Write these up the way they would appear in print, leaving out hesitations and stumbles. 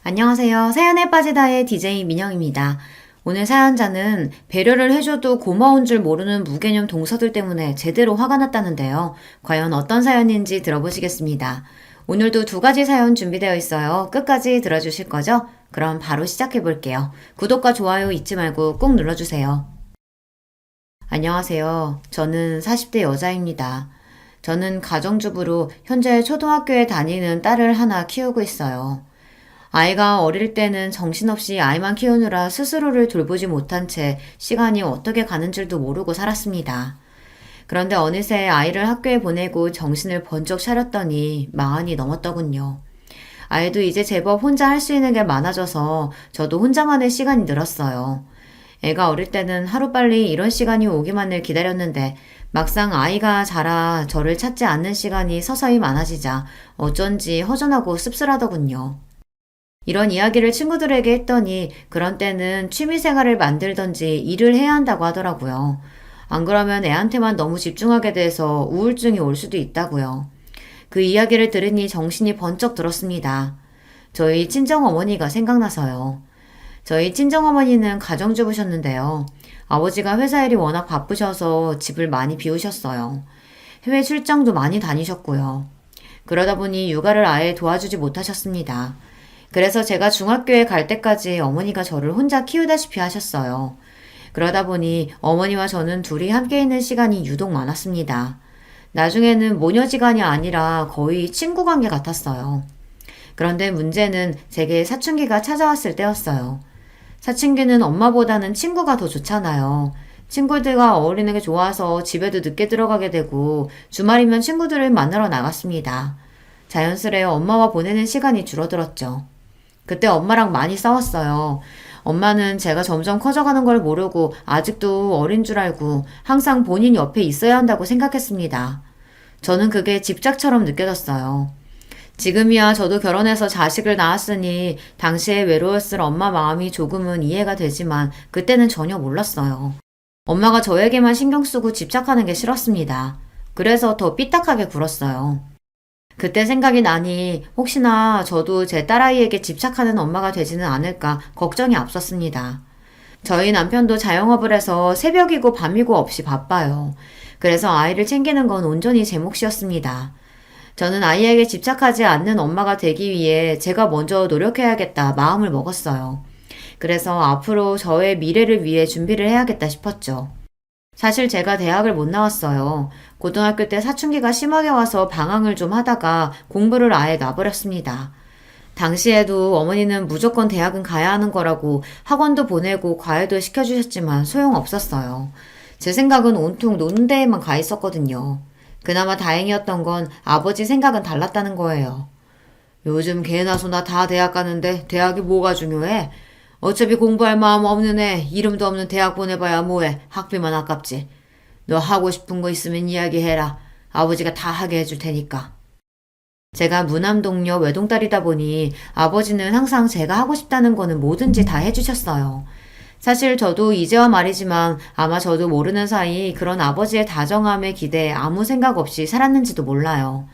안녕하세요. 사연에 빠지다의 DJ 민영입니다. 오늘 사연자는 배려를 해줘도 고마운 줄 모르는 무개념 동서들 때문에 제대로 화가 났다는데요. 과연 어떤 사연인지 들어보시겠습니다. 오늘도 두 가지 사연 준비되어 있어요. 끝까지 들어주실 거죠? 그럼 바로 시작해 볼게요. 구독과 좋아요 잊지 말고 꼭 눌러주세요. 안녕하세요. 저는 40대 여자입니다. 저는 가정주부로 현재 초등학교에 다니는 딸을 하나 키우고 있어요. 아이가 어릴 때는 정신없이 아이만 키우느라 스스로를 돌보지 못한 채 시간이 어떻게 가는 줄도 모르고 살았습니다. 그런데 어느새 아이를 학교에 보내고 정신을 번쩍 차렸더니 40이 넘었더군요. 아이도 이제 제법 혼자 할 수 있는 게 많아져서 저도 혼자만의 시간이 늘었어요. 애가 어릴 때는 하루빨리 이런 시간이 오기만을 기다렸는데 막상 아이가 자라 저를 찾지 않는 시간이 서서히 많아지자 어쩐지 허전하고 씁쓸하더군요. 이런 이야기를 친구들에게 했더니 그런 때는 취미생활을 만들던지 일을 해야 한다고 하더라고요. 안 그러면 애한테만 너무 집중하게 돼서 우울증이 올 수도 있다고요. 그 이야기를 들으니 정신이 번쩍 들었습니다. 저희 친정어머니가 생각나서요. 저희 친정어머니는 가정주부셨는데요. 아버지가 회사 일이 워낙 바쁘셔서 집을 많이 비우셨어요. 해외 출장도 많이 다니셨고요. 그러다 보니 육아를 아예 도와주지 못하셨습니다. 그래서 제가 중학교에 갈 때까지 어머니가 저를 혼자 키우다시피 하셨어요. 그러다 보니 어머니와 저는 둘이 함께 있는 시간이 유독 많았습니다. 나중에는 모녀지간이 아니라 거의 친구 관계 같았어요. 그런데 문제는 제게 사춘기가 찾아왔을 때였어요. 사춘기는 엄마보다는 친구가 더 좋잖아요. 친구들과 어울리는 게 좋아서 집에도 늦게 들어가게 되고 주말이면 친구들을 만나러 나갔습니다. 자연스레 엄마와 보내는 시간이 줄어들었죠. 그때 엄마랑 많이 싸웠어요. 엄마는 제가 점점 커져가는 걸 모르고 아직도 어린 줄 알고 항상 본인 옆에 있어야 한다고 생각했습니다. 저는 그게 집착처럼 느껴졌어요. 지금이야 저도 결혼해서 자식을 낳았으니 당시에 외로웠을 엄마 마음이 조금은 이해가 되지만 그때는 전혀 몰랐어요. 엄마가 저에게만 신경 쓰고 집착하는 게 싫었습니다. 그래서 더 삐딱하게 굴었어요. 그때 생각이 나니 혹시나 저도 제 딸아이에게 집착하는 엄마가 되지는 않을까 걱정이 앞섰습니다. 저희 남편도 자영업을 해서 새벽이고 밤이고 없이 바빠요. 그래서 아이를 챙기는 건 온전히 제 몫이었습니다. 저는 아이에게 집착하지 않는 엄마가 되기 위해 제가 먼저 노력해야겠다 마음을 먹었어요. 그래서 앞으로 저의 미래를 위해 준비를 해야겠다 싶었죠. 사실 제가 대학을 못 나왔어요. 고등학교 때 사춘기가 심하게 와서 방황을 좀 하다가 공부를 아예 놔버렸습니다. 당시에도 어머니는 무조건 대학은 가야 하는 거라고 학원도 보내고 과외도 시켜주셨지만 소용없었어요. 제 생각은 온통 노는 데에만 가 있었거든요. 그나마 다행이었던 건 아버지 생각은 달랐다는 거예요. 요즘 개나 소나 다 대학 가는데 대학이 뭐가 중요해? 어차피 공부할 마음 없는 애 이름도 없는 대학 보내봐야 뭐해. 학비만 아깝지. 너 하고 싶은 거 있으면 이야기해라. 아버지가 다 하게 해줄 테니까. 제가 무남동녀 외동딸이다 보니 아버지는 항상 제가 하고 싶다는 거는 뭐든지 다 해주셨어요. 사실 저도 이제와 말이지만 아마 저도 모르는 사이 그런 아버지의 다정함에 기대해 아무 생각 없이 살았는지도 몰라요.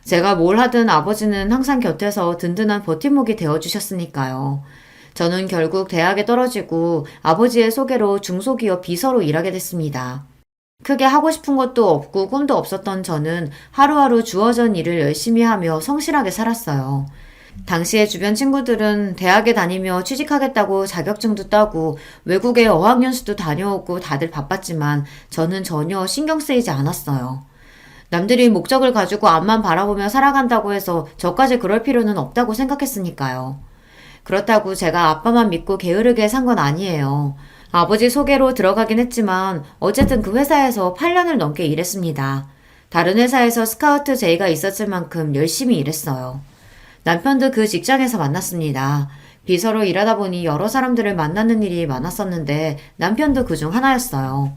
제가 뭘 하든 아버지는 항상 곁에서 든든한 버팀목이 되어주셨으니까요. 저는 결국 대학에 떨어지고 아버지의 소개로 중소기업 비서로 일하게 됐습니다. 크게 하고 싶은 것도 없고 꿈도 없었던 저는 하루하루 주어진 일을 열심히 하며 성실하게 살았어요. 당시에 주변 친구들은 대학에 다니며 취직하겠다고 자격증도 따고 외국에 어학연수도 다녀오고 다들 바빴지만 저는 전혀 신경 쓰이지 않았어요. 남들이 목적을 가지고 앞만 바라보며 살아간다고 해서 저까지 그럴 필요는 없다고 생각했으니까요. 그렇다고 제가 아빠만 믿고 게으르게 산 건 아니에요. 아버지 소개로 들어가긴 했지만 어쨌든 그 회사에서 8년을 넘게 일했습니다. 다른 회사에서 스카우트 제의가 있었을 만큼 열심히 일했어요. 남편도 그 직장에서 만났습니다. 비서로 일하다 보니 여러 사람들을 만나는 일이 많았었는데 남편도 그중 하나였어요.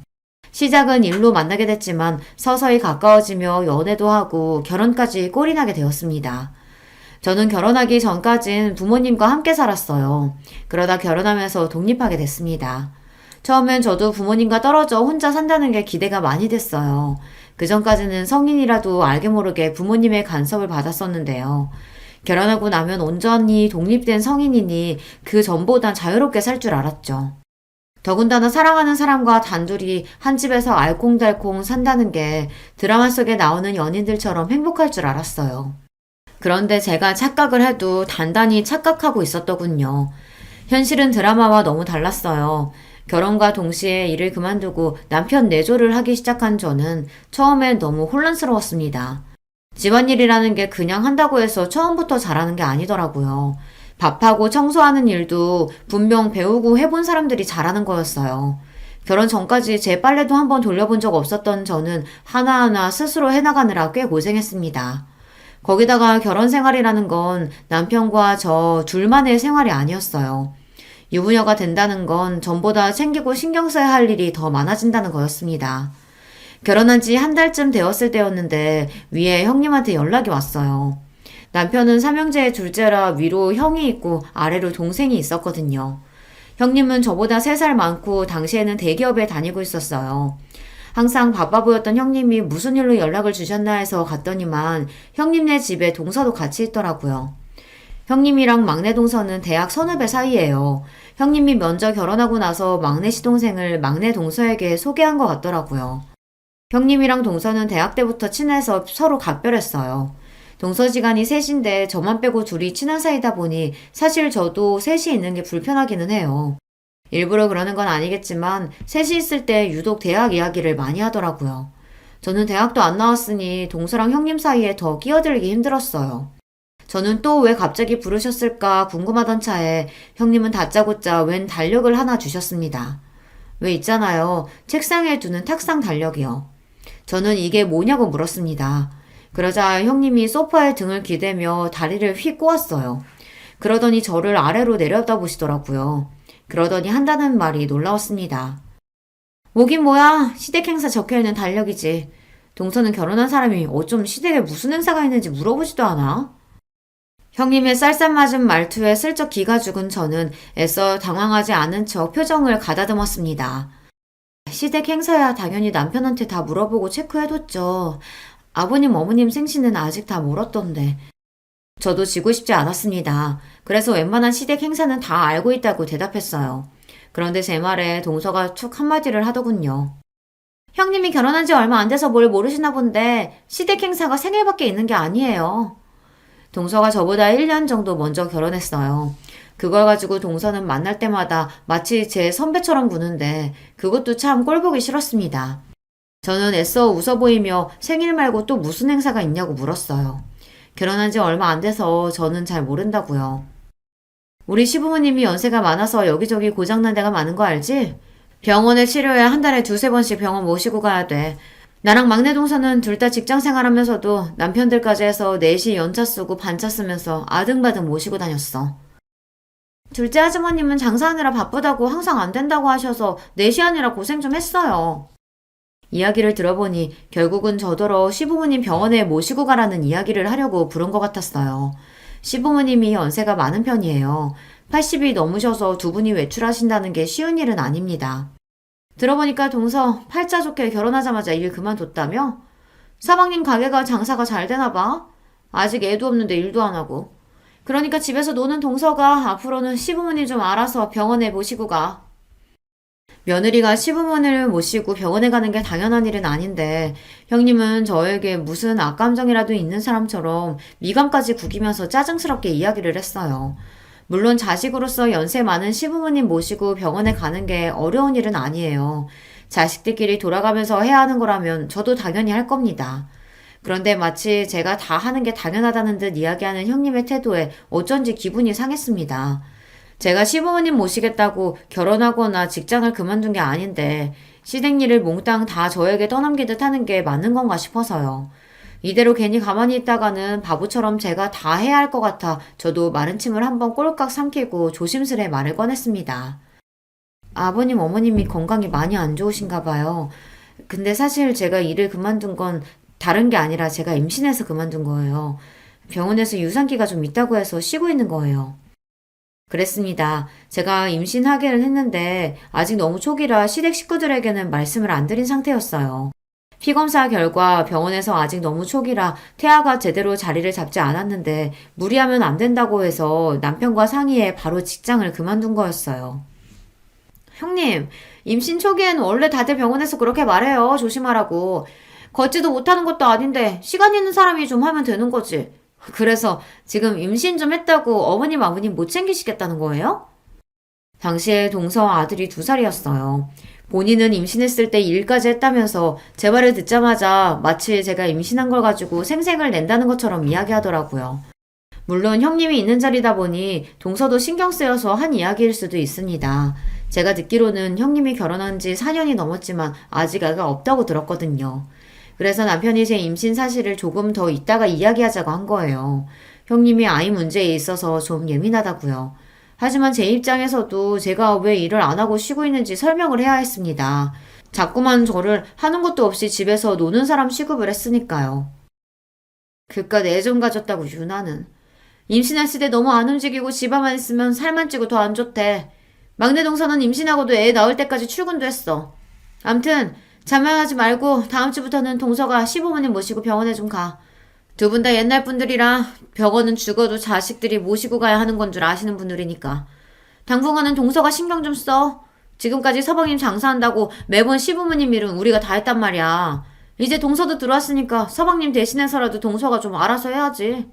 시작은 일로 만나게 됐지만 서서히 가까워지며 연애도 하고 결혼까지 꼴이 나게 되었습니다. 저는 결혼하기 전까진 부모님과 함께 살았어요. 그러다 결혼하면서 독립하게 됐습니다. 처음엔 저도 부모님과 떨어져 혼자 산다는 게 기대가 많이 됐어요. 그 전까지는 성인이라도 알게 모르게 부모님의 간섭을 받았었는데요. 결혼하고 나면 온전히 독립된 성인이니 그 전보단 자유롭게 살 줄 알았죠. 더군다나 사랑하는 사람과 단둘이 한 집에서 알콩달콩 산다는 게 드라마 속에 나오는 연인들처럼 행복할 줄 알았어요. 그런데 제가 착각을 해도 단단히 착각하고 있었더군요. 현실은 드라마와 너무 달랐어요. 결혼과 동시에 일을 그만두고 남편 내조를 하기 시작한 저는 처음엔 너무 혼란스러웠습니다. 집안일이라는 게 그냥 한다고 해서 처음부터 잘하는 게 아니더라고요. 밥하고 청소하는 일도 분명 배우고 해본 사람들이 잘하는 거였어요. 결혼 전까지 제 빨래도 한번 돌려본 적 없었던 저는 하나하나 스스로 해나가느라 꽤 고생했습니다. 거기다가 결혼 생활이라는 건 남편과 저 둘만의 생활이 아니었어요. 유부녀가 된다는 건 전보다 챙기고 신경 써야 할 일이 더 많아진다는 거였습니다. 결혼한 지 한 달쯤 되었을 때였는데 위에 형님한테 연락이 왔어요. 남편은 삼형제의 둘째라 위로 형이 있고 아래로 동생이 있었거든요. 형님은 저보다 3살 많고 당시에는 대기업에 다니고 있었어요. 항상 바빠 보였던 형님이 무슨 일로 연락을 주셨나 해서 갔더니만 형님네 집에 동서도 같이 있더라고요. 형님이랑 막내 동서는 대학 선후배 사이예요. 형님이 먼저 결혼하고 나서 막내 시동생을 막내 동서에게 소개한 것 같더라고요. 형님이랑 동서는 대학 때부터 친해서 서로 각별했어요. 동서지간이 셋인데 저만 빼고 둘이 친한 사이다 보니 사실 저도 셋이 있는 게 불편하기는 해요. 일부러 그러는 건 아니겠지만 셋이 있을 때 유독 대학 이야기를 많이 하더라고요. 저는 대학도 안 나왔으니 동서랑 형님 사이에 더 끼어들기 힘들었어요. 저는 또 왜 갑자기 부르셨을까 궁금하던 차에 형님은 다짜고짜 웬 달력을 하나 주셨습니다. 왜 있잖아요. 책상에 두는 탁상 달력이요. 저는 이게 뭐냐고 물었습니다. 그러자 형님이 소파에 등을 기대며 다리를 휙 꼬았어요. 그러더니 저를 아래로 내려다보시더라고요. 그러더니 한다는 말이 놀라웠습니다. 뭐긴 뭐야. 시댁 행사 적혀있는 달력이지. 동서는 결혼한 사람이 어쩜 시댁에 무슨 행사가 있는지 물어보지도 않아? 형님의 쌀쌀맞은 말투에 슬쩍 기가 죽은 저는 애써 당황하지 않은 척 표정을 가다듬었습니다. 시댁 행사야 당연히 남편한테 다 물어보고 체크해뒀죠. 아버님, 어머님 생신은 아직 다 멀었던데. 저도 지고 싶지 않았습니다. 그래서 웬만한 시댁 행사는 다 알고 있다고 대답했어요. 그런데 제 말에 동서가 툭 한마디를 하더군요. 형님이 결혼한 지 얼마 안 돼서 뭘 모르시나 본데 시댁 행사가 생일밖에 있는 게 아니에요. 동서가 저보다 1년 정도 먼저 결혼했어요. 그걸 가지고 동서는 만날 때마다 마치 제 선배처럼 구는데 그것도 참 꼴보기 싫었습니다. 저는 애써 웃어 보이며 생일 말고 또 무슨 행사가 있냐고 물었어요. 결혼한 지 얼마 안 돼서 저는 잘 모른다고요. 우리 시부모님이 연세가 많아서 여기저기 고장난 데가 많은 거 알지? 병원에 치료해 한 달에 2-3번씩 병원 모시고 가야 돼. 나랑 막내 동서는 둘 다 직장 생활하면서도 남편들까지 해서 넷이 연차 쓰고 반차 쓰면서 아등바등 모시고 다녔어. 둘째 아주머님은 장사하느라 바쁘다고 항상 안 된다고 하셔서 넷이 아니라 고생 좀 했어요. 이야기를 들어보니 결국은 저더러 시부모님 병원에 모시고 가라는 이야기를 하려고 부른 것 같았어요. 시부모님이 연세가 많은 편이에요. 80이 넘으셔서 두 분이 외출하신다는 게 쉬운 일은 아닙니다. 들어보니까 동서 팔자 좋게 결혼하자마자 일 그만뒀다며? 사방님 가게가 장사가 잘 되나 봐. 아직 애도 없는데 일도 안 하고. 그러니까 집에서 노는 동서가 앞으로는 시부모님 좀 알아서 병원에 모시고 가. 며느리가 시부모님을 모시고 병원에 가는 게 당연한 일은 아닌데 형님은 저에게 무슨 악감정이라도 있는 사람처럼 미간까지 구기면서 짜증스럽게 이야기를 했어요. 물론 자식으로서 연세 많은 시부모님 모시고 병원에 가는 게 어려운 일은 아니에요. 자식들끼리 돌아가면서 해야 하는 거라면 저도 당연히 할 겁니다. 그런데 마치 제가 다 하는 게 당연하다는 듯 이야기하는 형님의 태도에 어쩐지 기분이 상했습니다. 제가 시부모님 모시겠다고 결혼하거나 직장을 그만둔 게 아닌데 시댁 일을 몽땅 다 저에게 떠넘기듯 하는 게 맞는 건가 싶어서요. 이대로 괜히 가만히 있다가는 바보처럼 제가 다 해야 할 것 같아 저도 마른 침을 한번 꼴깍 삼키고 조심스레 말을 꺼냈습니다. 아버님, 어머님이 건강이 많이 안 좋으신가 봐요. 근데 사실 제가 일을 그만둔 건 다른 게 아니라 제가 임신해서 그만둔 거예요. 병원에서 유산기가 좀 있다고 해서 쉬고 있는 거예요. 그랬습니다. 제가 임신하기는 했는데 아직 너무 초기라 시댁 식구들에게는 말씀을 안 드린 상태였어요. 피검사 결과 병원에서 아직 너무 초기라 태아가 제대로 자리를 잡지 않았는데 무리하면 안 된다고 해서 남편과 상의해 바로 직장을 그만둔 거였어요. 형님, 임신 초기엔 원래 다들 병원에서 그렇게 말해요. 조심하라고. 걷지도 못하는 것도 아닌데 시간 있는 사람이 좀 하면 되는 거지. 그래서 지금 임신 좀 했다고 어머님 아버님 못 챙기시겠다는 거예요? 당시에 동서 아들이 2살이었어요. 본인은 임신했을 때 일까지 했다면서 제 말을 듣자마자 마치 제가 임신한 걸 가지고 생색을 낸다는 것처럼 이야기하더라고요. 물론 형님이 있는 자리다 보니 동서도 신경 쓰여서 한 이야기일 수도 있습니다. 제가 듣기로는 형님이 결혼한 지 4년이 넘었지만 아직 애가 없다고 들었거든요. 그래서 남편이 제 임신 사실을 조금 더 이따가 이야기하자고 한 거예요. 형님이 아이 문제에 있어서 좀 예민하다고요. 하지만 제 입장에서도 제가 왜 일을 안 하고 쉬고 있는지 설명을 해야 했습니다. 자꾸만 저를 하는 것도 없이 집에서 노는 사람 취급을 했으니까요. 그깟 애 좀 가졌다고 유나는. 임신했을 때 너무 안 움직이고 집에만 있으면 살만 찌고 더 안 좋대. 막내 동서는 임신하고도 애 낳을 때까지 출근도 했어. 암튼 자만하지 말고 다음 주부터는 동서가 시부모님 모시고 병원에 좀 가. 2분 다 옛날 분들이라 병원은 죽어도 자식들이 모시고 가야 하는 건 줄 아시는 분들이니까. 당분간은 동서가 신경 좀 써. 지금까지 서방님 장사한다고 매번 시부모님 일은 우리가 다 했단 말이야. 이제 동서도 들어왔으니까 서방님 대신해서라도 동서가 좀 알아서 해야지.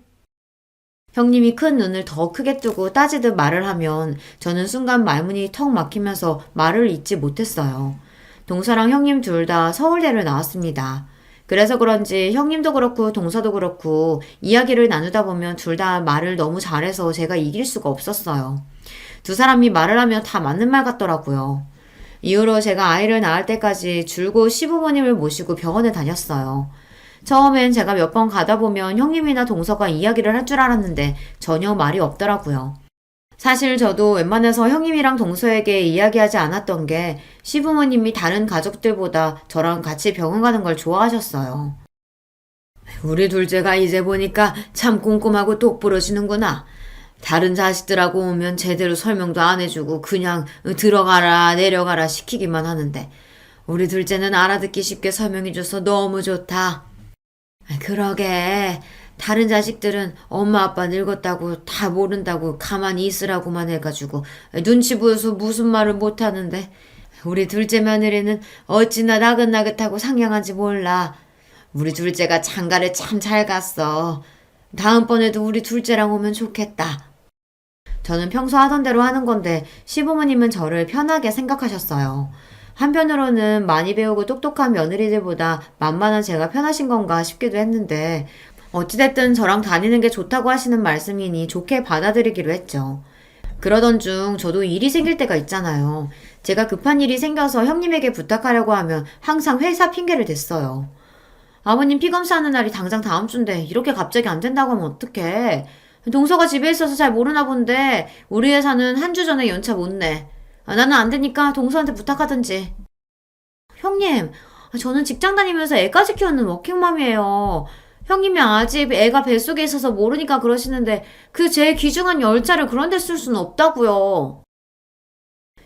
형님이 큰 눈을 더 크게 뜨고 따지듯 말을 하면 저는 순간 말문이 턱 막히면서 말을 잇지 못했어요. 동서랑 형님 둘 다 서울대를 나왔습니다. 그래서 그런지 형님도 그렇고 동서도 그렇고 이야기를 나누다 보면 둘 다 말을 너무 잘해서 제가 이길 수가 없었어요. 2사람이 말을 하면 다 맞는 말 같더라고요. 이후로 제가 아이를 낳을 때까지 줄곧 시부모님을 모시고 병원에 다녔어요. 처음엔 제가 몇 번 가다 보면 형님이나 동서가 이야기를 할 줄 알았는데 전혀 말이 없더라고요. 사실 저도 웬만해서 형님이랑 동서에게 이야기하지 않았던 게 시부모님이 다른 가족들보다 저랑 같이 병원 가는 걸 좋아하셨어요. 우리 둘째가 이제 보니까 참 꼼꼼하고 똑부러지는구나. 다른 자식들하고 오면 제대로 설명도 안 해주고 그냥 들어가라 내려가라 시키기만 하는데 우리 둘째는 알아듣기 쉽게 설명해줘서 너무 좋다. 그러게. 다른 자식들은 엄마 아빠 늙었다고 다 모른다고 가만히 있으라고만 해가지고 눈치 보여서 무슨 말을 못하는데 우리 둘째 며느리는 어찌나 나긋나긋하고 상냥한지 몰라. 우리 둘째가 장가를 참 잘 갔어. 다음번에도 우리 둘째랑 오면 좋겠다. 저는 평소 하던 대로 하는 건데 시부모님은 저를 편하게 생각하셨어요. 한편으로는 많이 배우고 똑똑한 며느리들보다 만만한 제가 편하신 건가 싶기도 했는데 어찌됐든 저랑 다니는 게 좋다고 하시는 말씀이니 좋게 받아들이기로 했죠. 그러던 중 저도 일이 생길 때가 있잖아요. 제가 급한 일이 생겨서 형님에게 부탁하려고 하면 항상 회사 핑계를 댔어요. 아버님 피검사하는 날이 당장 다음 주인데 이렇게 갑자기 안 된다고 하면 어떡해. 동서가 집에 있어서 잘 모르나 본데 우리 회사는 한 주 전에 연차 못 내. 나는 안 되니까 동서한테 부탁하든지. 형님, 저는 직장 다니면서 애까지 키우는 워킹맘이에요. 형님이 아직 애가 뱃속에 있어서 모르니까 그러시는데 그 제 귀중한 열차를 그런 데 쓸 수는 없다고요.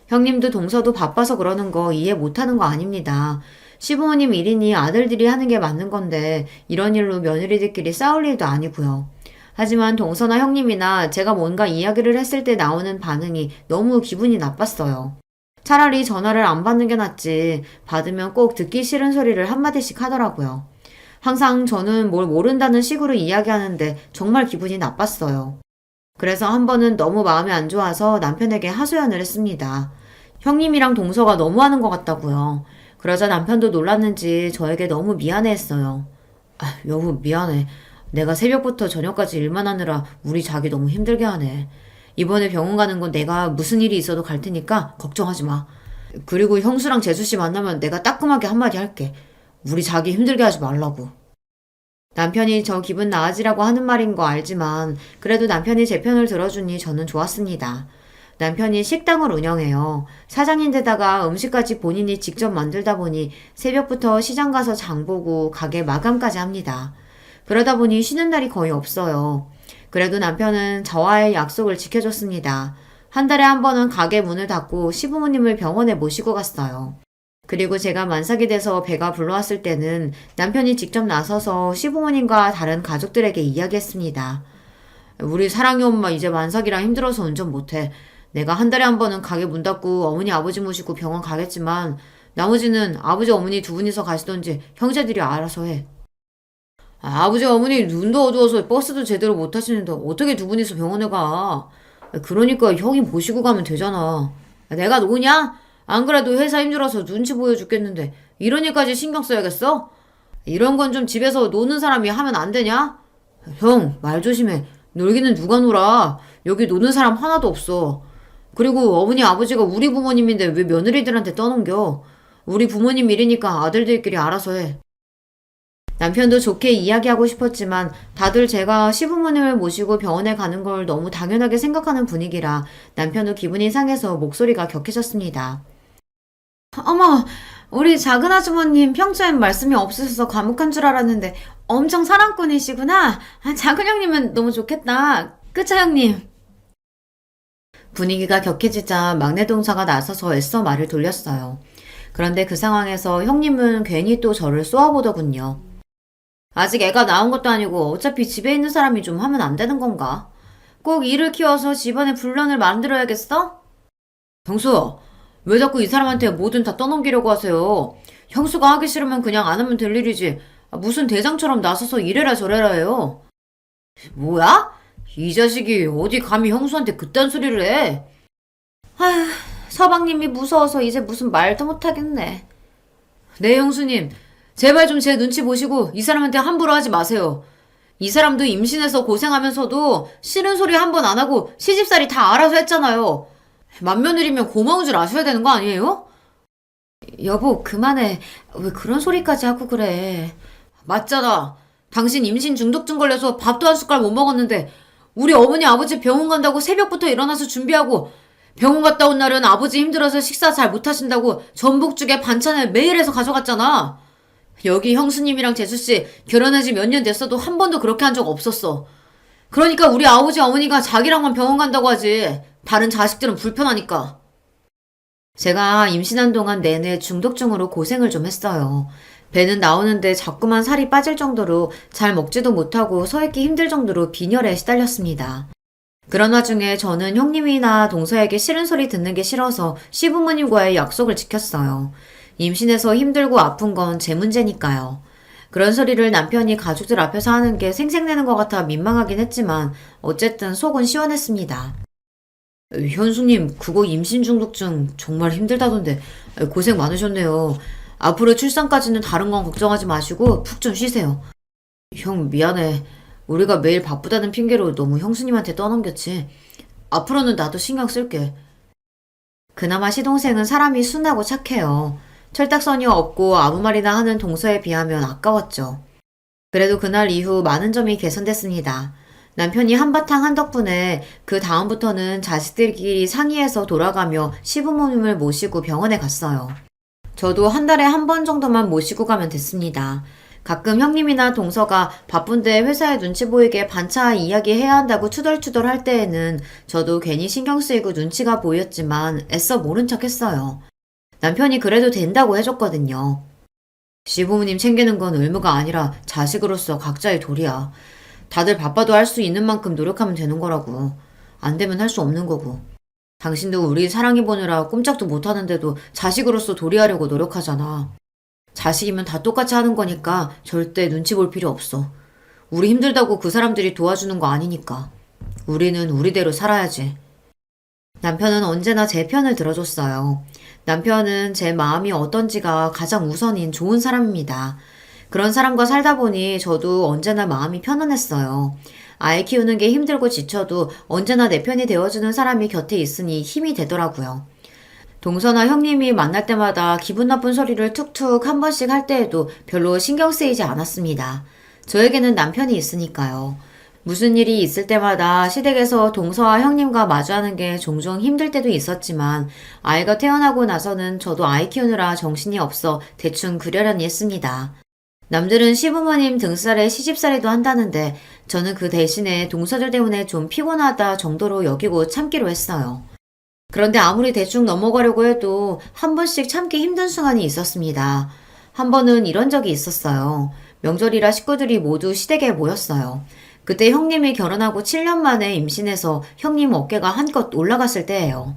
형님도 동서도 바빠서 그러는 거 이해 못하는 거 아닙니다. 시부모님 일이니 아들들이 하는 게 맞는 건데 이런 일로 며느리들끼리 싸울 일도 아니고요. 하지만 동서나 형님이나 제가 뭔가 이야기를 했을 때 나오는 반응이 너무 기분이 나빴어요. 차라리 전화를 안 받는 게 낫지 받으면 꼭 듣기 싫은 소리를 한마디씩 하더라고요. 항상 저는 뭘 모른다는 식으로 이야기하는데 정말 기분이 나빴어요. 그래서 한 번은 너무 마음이 안 좋아서 남편에게 하소연을 했습니다. 형님이랑 동서가 너무하는 것 같다고요. 그러자 남편도 놀랐는지 저에게 너무 미안해했어요. 여보 미안해. 내가 새벽부터 저녁까지 일만 하느라 우리 자기 너무 힘들게 하네. 이번에 병원 가는 건 내가 무슨 일이 있어도 갈 테니까 걱정하지 마. 그리고 형수랑 재수씨 만나면 내가 따끔하게 한마디 할게. 우리 자기 힘들게 하지 말라고. 남편이 저 기분 나아지라고 하는 말인 거 알지만 그래도 남편이 제 편을 들어주니 저는 좋았습니다. 남편이 식당을 운영해요. 사장인데다가 음식까지 본인이 직접 만들다 보니 새벽부터 시장 가서 장 보고 가게 마감까지 합니다. 그러다 보니 쉬는 날이 거의 없어요. 그래도 남편은 저와의 약속을 지켜줬습니다. 한 달에 한 번은 가게 문을 닫고 시부모님을 병원에 모시고 갔어요. 그리고 제가 만삭이 돼서 배가 불러왔을 때는 남편이 직접 나서서 시부모님과 다른 가족들에게 이야기했습니다. 우리 사랑이 엄마 이제 만삭이라 힘들어서 운전 못해. 내가 한 달에 한 번은 가게 문 닫고 어머니 아버지 모시고 병원 가겠지만 나머지는 아버지 어머니 두 분이서 가시던지 형제들이 알아서 해. 아버지 어머니 눈도 어두워서 버스도 제대로 못 타시는데 어떻게 두 분이서 병원에 가? 그러니까 형이 모시고 가면 되잖아. 내가 노냐? 안 그래도 회사 힘들어서 눈치 보여 죽겠는데 이런 일까지 신경 써야겠어? 이런 건 좀 집에서 노는 사람이 하면 안 되냐? 형, 말 조심해. 놀기는 누가 놀아? 여기 노는 사람 하나도 없어. 그리고 어머니 아버지가 우리 부모님인데 왜 며느리들한테 떠넘겨? 우리 부모님 일이니까 아들들끼리 알아서 해. 남편도 좋게 이야기하고 싶었지만 다들 제가 시부모님을 모시고 병원에 가는 걸 너무 당연하게 생각하는 분위기라 남편도 기분이 상해서 목소리가 격해졌습니다. 어머, 우리 작은 아주머님 평소엔 말씀이 없으셔서 과묵한 줄 알았는데 엄청 사랑꾼이시구나. 작은 형님은 너무 좋겠다. 그쵸, 형님? 분위기가 격해지자 막내 동사가 나서서 애써 말을 돌렸어요. 그런데 그 상황에서 형님은 괜히 또 저를 쏘아보더군요. 아직 애가 나온 것도 아니고 어차피 집에 있는 사람이 좀 하면 안 되는 건가? 꼭 일을 키워서 집안에 분란을 만들어야겠어? 형수, 왜 자꾸 이 사람한테 뭐든 다 떠넘기려고 하세요? 형수가 하기 싫으면 그냥 안 하면 될 일이지. 무슨 대장처럼 나서서 이래라 저래라 해요. 뭐야? 이 자식이 어디 감히 형수한테 그딴 소리를 해? 아휴, 서방님이 무서워서 이제 무슨 말도 못하겠네. 네, 형수님. 제발 좀 제 눈치 보시고 이 사람한테 함부로 하지 마세요. 이 사람도 임신해서 고생하면서도 싫은 소리 한 번 안 하고 시집살이 다 알아서 했잖아요. 맏며느리면 고마운 줄 아셔야 되는 거 아니에요? 여보, 그만해. 왜 그런 소리까지 하고 그래. 맞잖아. 당신 임신 중독증 걸려서 밥도 한 숟갈 못 먹었는데 우리 어머니 아버지 병원 간다고 새벽부터 일어나서 준비하고 병원 갔다 온 날은 아버지 힘들어서 식사 잘 못하신다고 전복죽에 반찬을 매일 해서 가져갔잖아. 여기 형수님이랑 재수씨 결혼한 지 몇 년 됐어도 한 번도 그렇게 한 적 없었어. 그러니까 우리 아버지 어머니가 자기랑만 병원 간다고 하지. 다른 자식들은 불편하니까. 제가 임신한 동안 내내 중독증으로 고생을 좀 했어요. 배는 나오는데 자꾸만 살이 빠질 정도로 잘 먹지도 못하고 서 있기 힘들 정도로 빈혈에 시달렸습니다. 그런 와중에 저는 형님이나 동서에게 싫은 소리 듣는 게 싫어서 시부모님과의 약속을 지켰어요. 임신해서 힘들고 아픈 건 제 문제니까요. 그런 소리를 남편이 가족들 앞에서 하는 게 생색내는 것 같아 민망하긴 했지만 어쨌든 속은 시원했습니다. 현수님, 그거 임신 중독증 정말 힘들다던데 고생 많으셨네요. 앞으로 출산까지는 다른 건 걱정하지 마시고 푹 좀 쉬세요. 형, 미안해. 우리가 매일 바쁘다는 핑계로 너무 형수님한테 떠넘겼지. 앞으로는 나도 신경 쓸게. 그나마 시동생은 사람이 순하고 착해요. 철딱서니 없고 아무 말이나 하는 동서에 비하면 아까웠죠. 그래도 그날 이후 많은 점이 개선됐습니다. 남편이 한바탕 한 덕분에 그 다음부터는 자식들끼리 상의해서 돌아가며 시부모님을 모시고 병원에 갔어요. 저도 한 달에 한 번 정도만 모시고 가면 됐습니다. 가끔 형님이나 동서가 바쁜데 회사에 눈치 보이게 반차 이야기해야 한다고 투덜투덜 할 때에는 저도 괜히 신경 쓰이고 눈치가 보였지만 애써 모른 척 했어요. 남편이 그래도 된다고 해줬거든요. 시부모님 챙기는 건 의무가 아니라 자식으로서 각자의 도리야. 다들 바빠도 할 수 있는 만큼 노력하면 되는 거라고. 안 되면 할 수 없는 거고. 당신도 우리 사랑해 보느라 꼼짝도 못하는데도 자식으로서 도리하려고 노력하잖아. 자식이면 다 똑같이 하는 거니까 절대 눈치 볼 필요 없어. 우리 힘들다고 그 사람들이 도와주는 거 아니니까. 우리는 우리대로 살아야지. 남편은 언제나 제 편을 들어줬어요. 남편은 제 마음이 어떤지가 가장 우선인 좋은 사람입니다. 그런 사람과 살다 보니 저도 언제나 마음이 편안했어요. 아이 키우는 게 힘들고 지쳐도 언제나 내 편이 되어주는 사람이 곁에 있으니 힘이 되더라고요. 동서나 형님이 만날 때마다 기분 나쁜 소리를 툭툭 한 번씩 할 때에도 별로 신경 쓰이지 않았습니다. 저에게는 남편이 있으니까요. 무슨 일이 있을 때마다 시댁에서 동서와 형님과 마주하는 게 종종 힘들 때도 있었지만 아이가 태어나고 나서는 저도 아이 키우느라 정신이 없어 대충 그러려니 했습니다. 남들은 시부모님 등살에 시집살이도 한다는데 저는 그 대신에 동서들 때문에 좀 피곤하다 정도로 여기고 참기로 했어요. 그런데 아무리 대충 넘어가려고 해도 한 번씩 참기 힘든 순간이 있었습니다. 한 번은 이런 적이 있었어요. 명절이라 식구들이 모두 시댁에 모였어요. 그때 형님이 결혼하고 7년 만에 임신해서 형님 어깨가 한껏 올라갔을 때예요.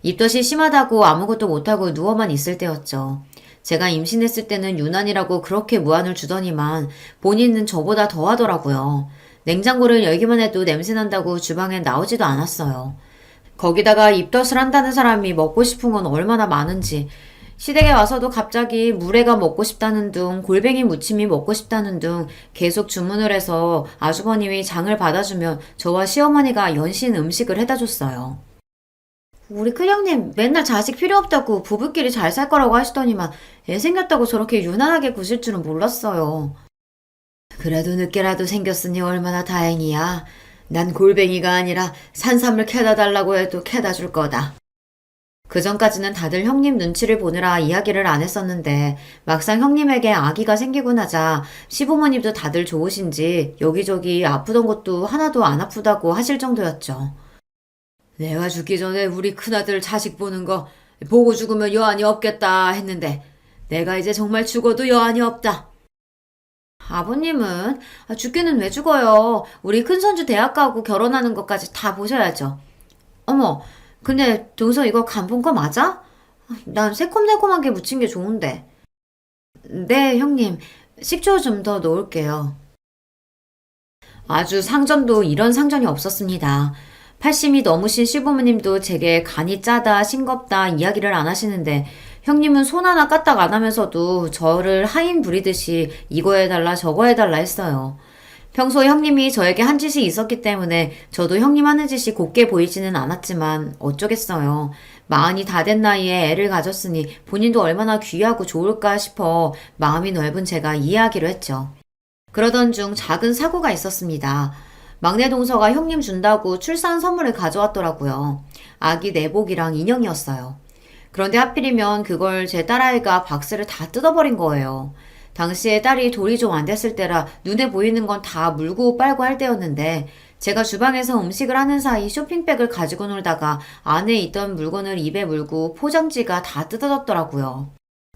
입덧이 심하다고 아무것도 못하고 누워만 있을 때였죠. 제가 임신했을 때는 유난이라고 그렇게 무안을 주더니만 본인은 저보다 더 하더라고요. 냉장고를 열기만 해도 냄새 난다고 주방에 나오지도 않았어요. 거기다가 입덧을 한다는 사람이 먹고 싶은 건 얼마나 많은지, 시댁에 와서도 갑자기 물회가 먹고 싶다는 둥, 골뱅이 무침이 먹고 싶다는 둥 계속 주문을 해서 아주버님이 장을 받아주면 저와 시어머니가 연신 음식을 해다 줬어요. 우리 큰형님 맨날 자식 필요 없다고 부부끼리 잘 살 거라고 하시더니만 애 생겼다고 저렇게 유난하게 구실 줄은 몰랐어요. 그래도 늦게라도 생겼으니 얼마나 다행이야. 난 골뱅이가 아니라 산삼을 캐다 달라고 해도 캐다 줄 거다. 그 전까지는 다들 형님 눈치를 보느라 이야기를 안 했었는데 막상 형님에게 아기가 생기고 나자 시부모님도 다들 좋으신지 여기저기 아프던 것도 하나도 안 아프다고 하실 정도였죠. 내가 죽기 전에 우리 큰아들 자식 보는 거 보고 죽으면 여한이 없겠다 했는데 내가 이제 정말 죽어도 여한이 없다. 아버님은 죽기는 왜 죽어요. 우리 큰손주 대학 가고 결혼하는 것까지 다 보셔야죠. 어머, 근데 동서 이거 간 본 거 맞아? 난 새콤달콤한 게 묻힌 게 좋은데. 네, 형님. 식초 좀 더 넣을게요. 아주 상전도 이런 상전이 없었습니다. 80이 넘으신 시부모님도 제게 간이 짜다, 싱겁다 이야기를 안 하시는데 형님은 손 하나 까딱 안 하면서도 저를 하인 부리듯이 이거 해달라 저거 해달라 했어요. 평소에 형님이 저에게 한 짓이 있었기 때문에 저도 형님 하는 짓이 곱게 보이지는 않았지만 어쩌겠어요. 마흔이 다 된 나이에 애를 가졌으니 본인도 얼마나 귀하고 좋을까 싶어 마음이 넓은 제가 이해하기로 했죠. 그러던 중 작은 사고가 있었습니다. 막내 동서가 형님 준다고 출산 선물을 가져왔더라고요. 아기 내복이랑 인형이었어요. 그런데 하필이면 그걸 제 딸아이가 박스를 다 뜯어버린 거예요. 당시에 딸이 돌이 좀 안 됐을 때라 눈에 보이는 건 다 물고 빨고 할 때였는데 제가 주방에서 음식을 하는 사이 쇼핑백을 가지고 놀다가 안에 있던 물건을 입에 물고 포장지가 다 뜯어졌더라고요.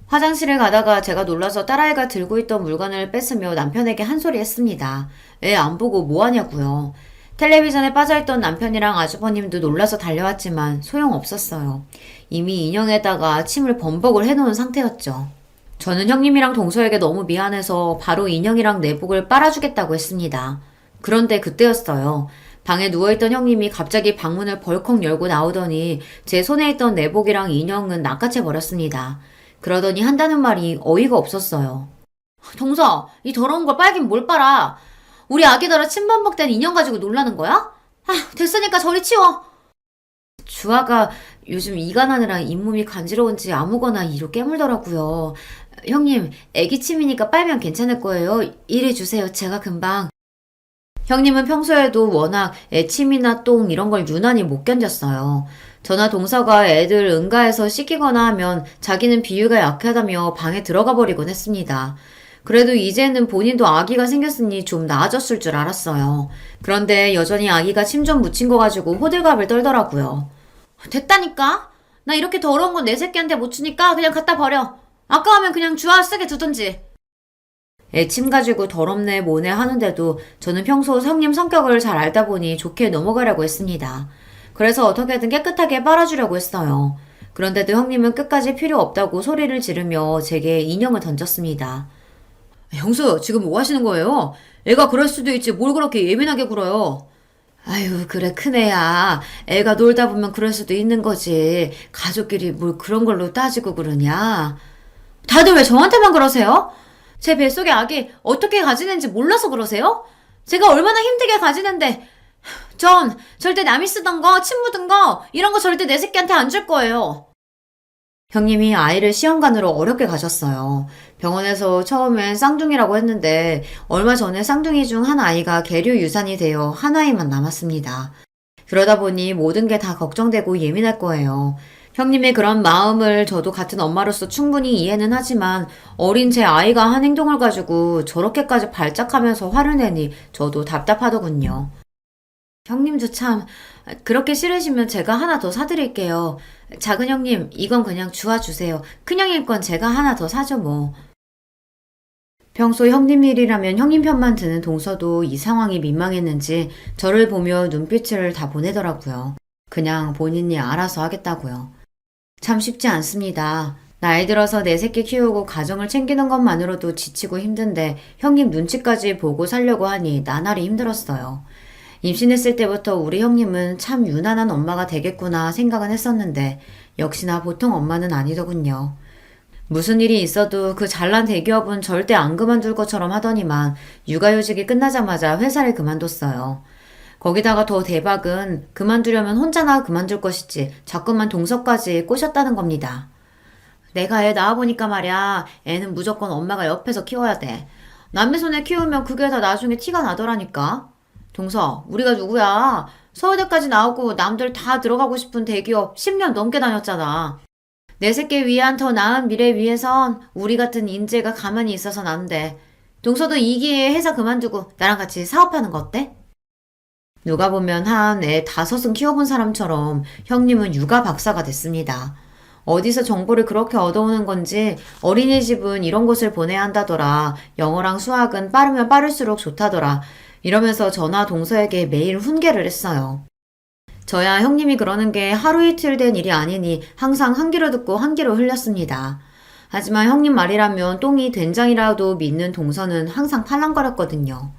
화장실을 가다가 제가 놀라서 딸아이가 들고 있던 물건을 뺏으며 남편에게 한 소리 했습니다. 애 안 보고 뭐 하냐고요. 텔레비전에 빠져있던 남편이랑 아주버님도 놀라서 달려왔지만 소용없었어요. 이미 인형에다가 침을 범벅을 해놓은 상태였죠. 저는 형님이랑 동서에게 너무 미안해서 바로 인형이랑 내복을 빨아주겠다고 했습니다. 그런데 그때였어요. 방에 누워있던 형님이 갑자기 방문을 벌컥 열고 나오더니 제 손에 있던 내복이랑 인형은 낚아채버렸습니다. 그러더니 한다는 말이 어이가 없었어요. 동서, 이 더러운 걸 빨긴 뭘 빨아? 우리 아기더러 침범벅된 인형 가지고 놀라는 거야? 아, 됐으니까 저리 치워. 주아가 요즘 이가 나느라 잇몸이 간지러운지 아무거나 이로 깨물더라고요. 형님, 애기 침이니까 빨면 괜찮을 거예요. 이래 주세요. 제가 금방. 형님은 평소에도 워낙 애침이나 똥 이런 걸 유난히 못 견뎠어요. 저나 동서가 애들 응가해서 씻기거나 하면 자기는 비위가 약하다며 방에 들어가 버리곤 했습니다. 그래도 이제는 본인도 아기가 생겼으니 좀 나아졌을 줄 알았어요. 그런데 여전히 아기가 침 좀 묻힌 거 가지고 호들갑을 떨더라고요. 됐다니까? 나 이렇게 더러운 건 내 새끼한테 못 주니까 그냥 갖다 버려. 아까우면 그냥 주아 쓰게 두든지. 애침 가지고 더럽네 뭐네 하는데도 저는 평소 형님 성격을 잘 알다 보니 좋게 넘어가려고 했습니다. 그래서 어떻게든 깨끗하게 빨아주려고 했어요. 그런데도 형님은 끝까지 필요 없다고 소리를 지르며 제게 인형을 던졌습니다. 형수, 지금 뭐 하시는 거예요? 애가 그럴 수도 있지 뭘 그렇게 예민하게 굴어요. 아유, 그래, 큰애야. 애가 놀다 보면 그럴 수도 있는 거지. 가족끼리 뭘 그런 걸로 따지고 그러냐. 다들 왜 저한테만 그러세요? 제 뱃속에 아기 어떻게 가지는지 몰라서 그러세요? 제가 얼마나 힘들게 가지는데 전 절대 남이 쓰던 거, 침 묻은 거 이런 거 절대 내 새끼한테 안 줄 거예요. 형님이 아이를 시험관으로 어렵게 가셨어요. 병원에서 처음엔 쌍둥이라고 했는데 얼마 전에 쌍둥이 중 한 아이가 계류 유산이 되어 한 아이만 남았습니다. 그러다 보니 모든 게 다 걱정되고 예민할 거예요. 형님의 그런 마음을 저도 같은 엄마로서 충분히 이해는 하지만 어린 제 아이가 한 행동을 가지고 저렇게까지 발작하면서 화를 내니 저도 답답하더군요. 형님도 참, 그렇게 싫으시면 제가 하나 더 사드릴게요. 작은 형님, 이건 그냥 주워주세요. 큰 형님 건 제가 하나 더 사죠, 뭐. 평소 형님 일이라면 형님 편만 드는 동서도 이 상황이 민망했는지 저를 보며 눈빛을 다 보내더라고요. 그냥 본인이 알아서 하겠다고요. 참 쉽지 않습니다. 나이 들어서 내 새끼 키우고 가정을 챙기는 것만으로도 지치고 힘든데 형님 눈치까지 보고 살려고 하니 나날이 힘들었어요. 임신했을 때부터 우리 형님은 참 유난한 엄마가 되겠구나 생각은 했었는데 역시나 보통 엄마는 아니더군요. 무슨 일이 있어도 그 잘난 대기업은 절대 안 그만둘 것처럼 하더니만 육아휴직이 끝나자마자 회사를 그만뒀어요. 거기다가 더 대박은 그만두려면 혼자나 그만둘 것이지 자꾸만 동서까지 꼬셨다는 겁니다. 내가 애 낳아보니까 말이야, 애는 무조건 엄마가 옆에서 키워야 돼. 남의 손에 키우면 그게 다 나중에 티가 나더라니까. 동서, 우리가 누구야? 서울대까지 나오고 남들 다 들어가고 싶은 대기업 10년 넘게 다녔잖아. 내 새끼 위한 더 나은 미래 위해선 우리 같은 인재가 가만히 있어서는 안 돼. 동서도 이 기회에 회사 그만두고 나랑 같이 사업하는 거 어때? 누가 보면 한 애 다섯은 키워본 사람처럼 형님은 육아 박사가 됐습니다. 어디서 정보를 그렇게 얻어오는 건지 어린이집은 이런 곳을 보내야 한다더라. 영어랑 수학은 빠르면 빠를수록 좋다더라. 이러면서 저나 동서에게 매일 훈계를 했어요. 저야 형님이 그러는 게 하루 이틀 된 일이 아니니 항상 한 귀로 듣고 한 귀로 흘렸습니다. 하지만 형님 말이라면 똥이 된장이라도 믿는 동서는 항상 팔랑거렸거든요.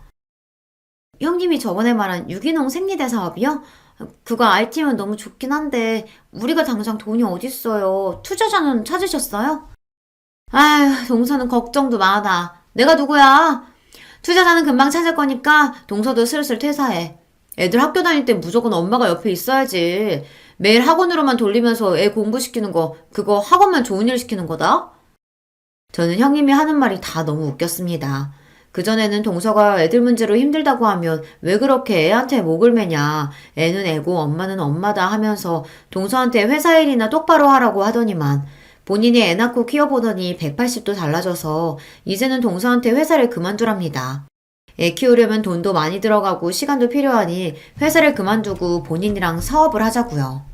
형님이 저번에 말한 유기농 생리대 사업이요? 그거 알팀은 너무 좋긴 한데 우리가 당장 돈이 어딨어요. 투자자는 찾으셨어요? 아휴, 동서는 걱정도 많아. 내가 누구야? 투자자는 금방 찾을 거니까 동서도 슬슬 퇴사해. 애들 학교 다닐 때 무조건 엄마가 옆에 있어야지. 매일 학원으로만 돌리면서 애 공부시키는 거, 그거 학원만 좋은 일 시키는 거다? 저는 형님이 하는 말이 다 너무 웃겼습니다. 그전에는 동서가 애들 문제로 힘들다고 하면 왜 그렇게 애한테 목을 매냐. 애는 애고 엄마는 엄마다 하면서 동서한테 회사 일이나 똑바로 하라고 하더니만 본인이 애 낳고 키워보더니 180도 달라져서 이제는 동서한테 회사를 그만두랍니다. 애 키우려면 돈도 많이 들어가고 시간도 필요하니 회사를 그만두고 본인이랑 사업을 하자고요.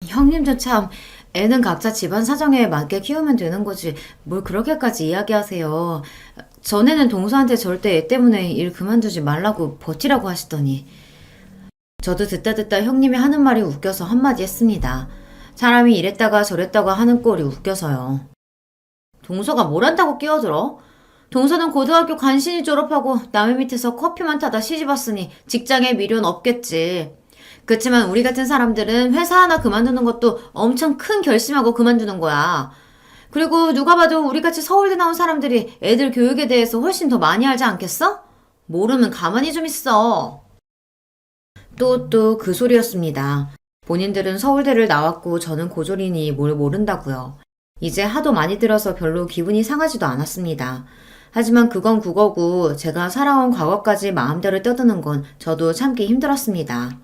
형님도 참 애는 각자 집안 사정에 맞게 키우면 되는 거지 뭘 그렇게까지 이야기하세요. 전에는 동서한테 절대 애 때문에 일 그만두지 말라고 버티라고 하시더니 저도 듣다 형님이 하는 말이 웃겨서 한마디 했습니다. 사람이 이랬다가 저랬다가 하는 꼴이 웃겨서요. 동서가 뭘 한다고 끼어들어? 동서는 고등학교 간신히 졸업하고 남의 밑에서 커피만 타다 시집왔으니 직장에 미련 없겠지. 그렇지만 우리 같은 사람들은 회사 하나 그만두는 것도 엄청 큰 결심하고 그만두는 거야. 그리고 누가 봐도 우리같이 서울대 나온 사람들이 애들 교육에 대해서 훨씬 더 많이 알지 않겠어? 모르면 가만히 좀 있어. 또 그 소리였습니다. 본인들은 서울대를 나왔고 저는 고졸이니 뭘 모른다고요. 이제 하도 많이 들어서 별로 기분이 상하지도 않았습니다. 하지만 그건 그거고 제가 살아온 과거까지 마음대로 떠드는 건 저도 참기 힘들었습니다.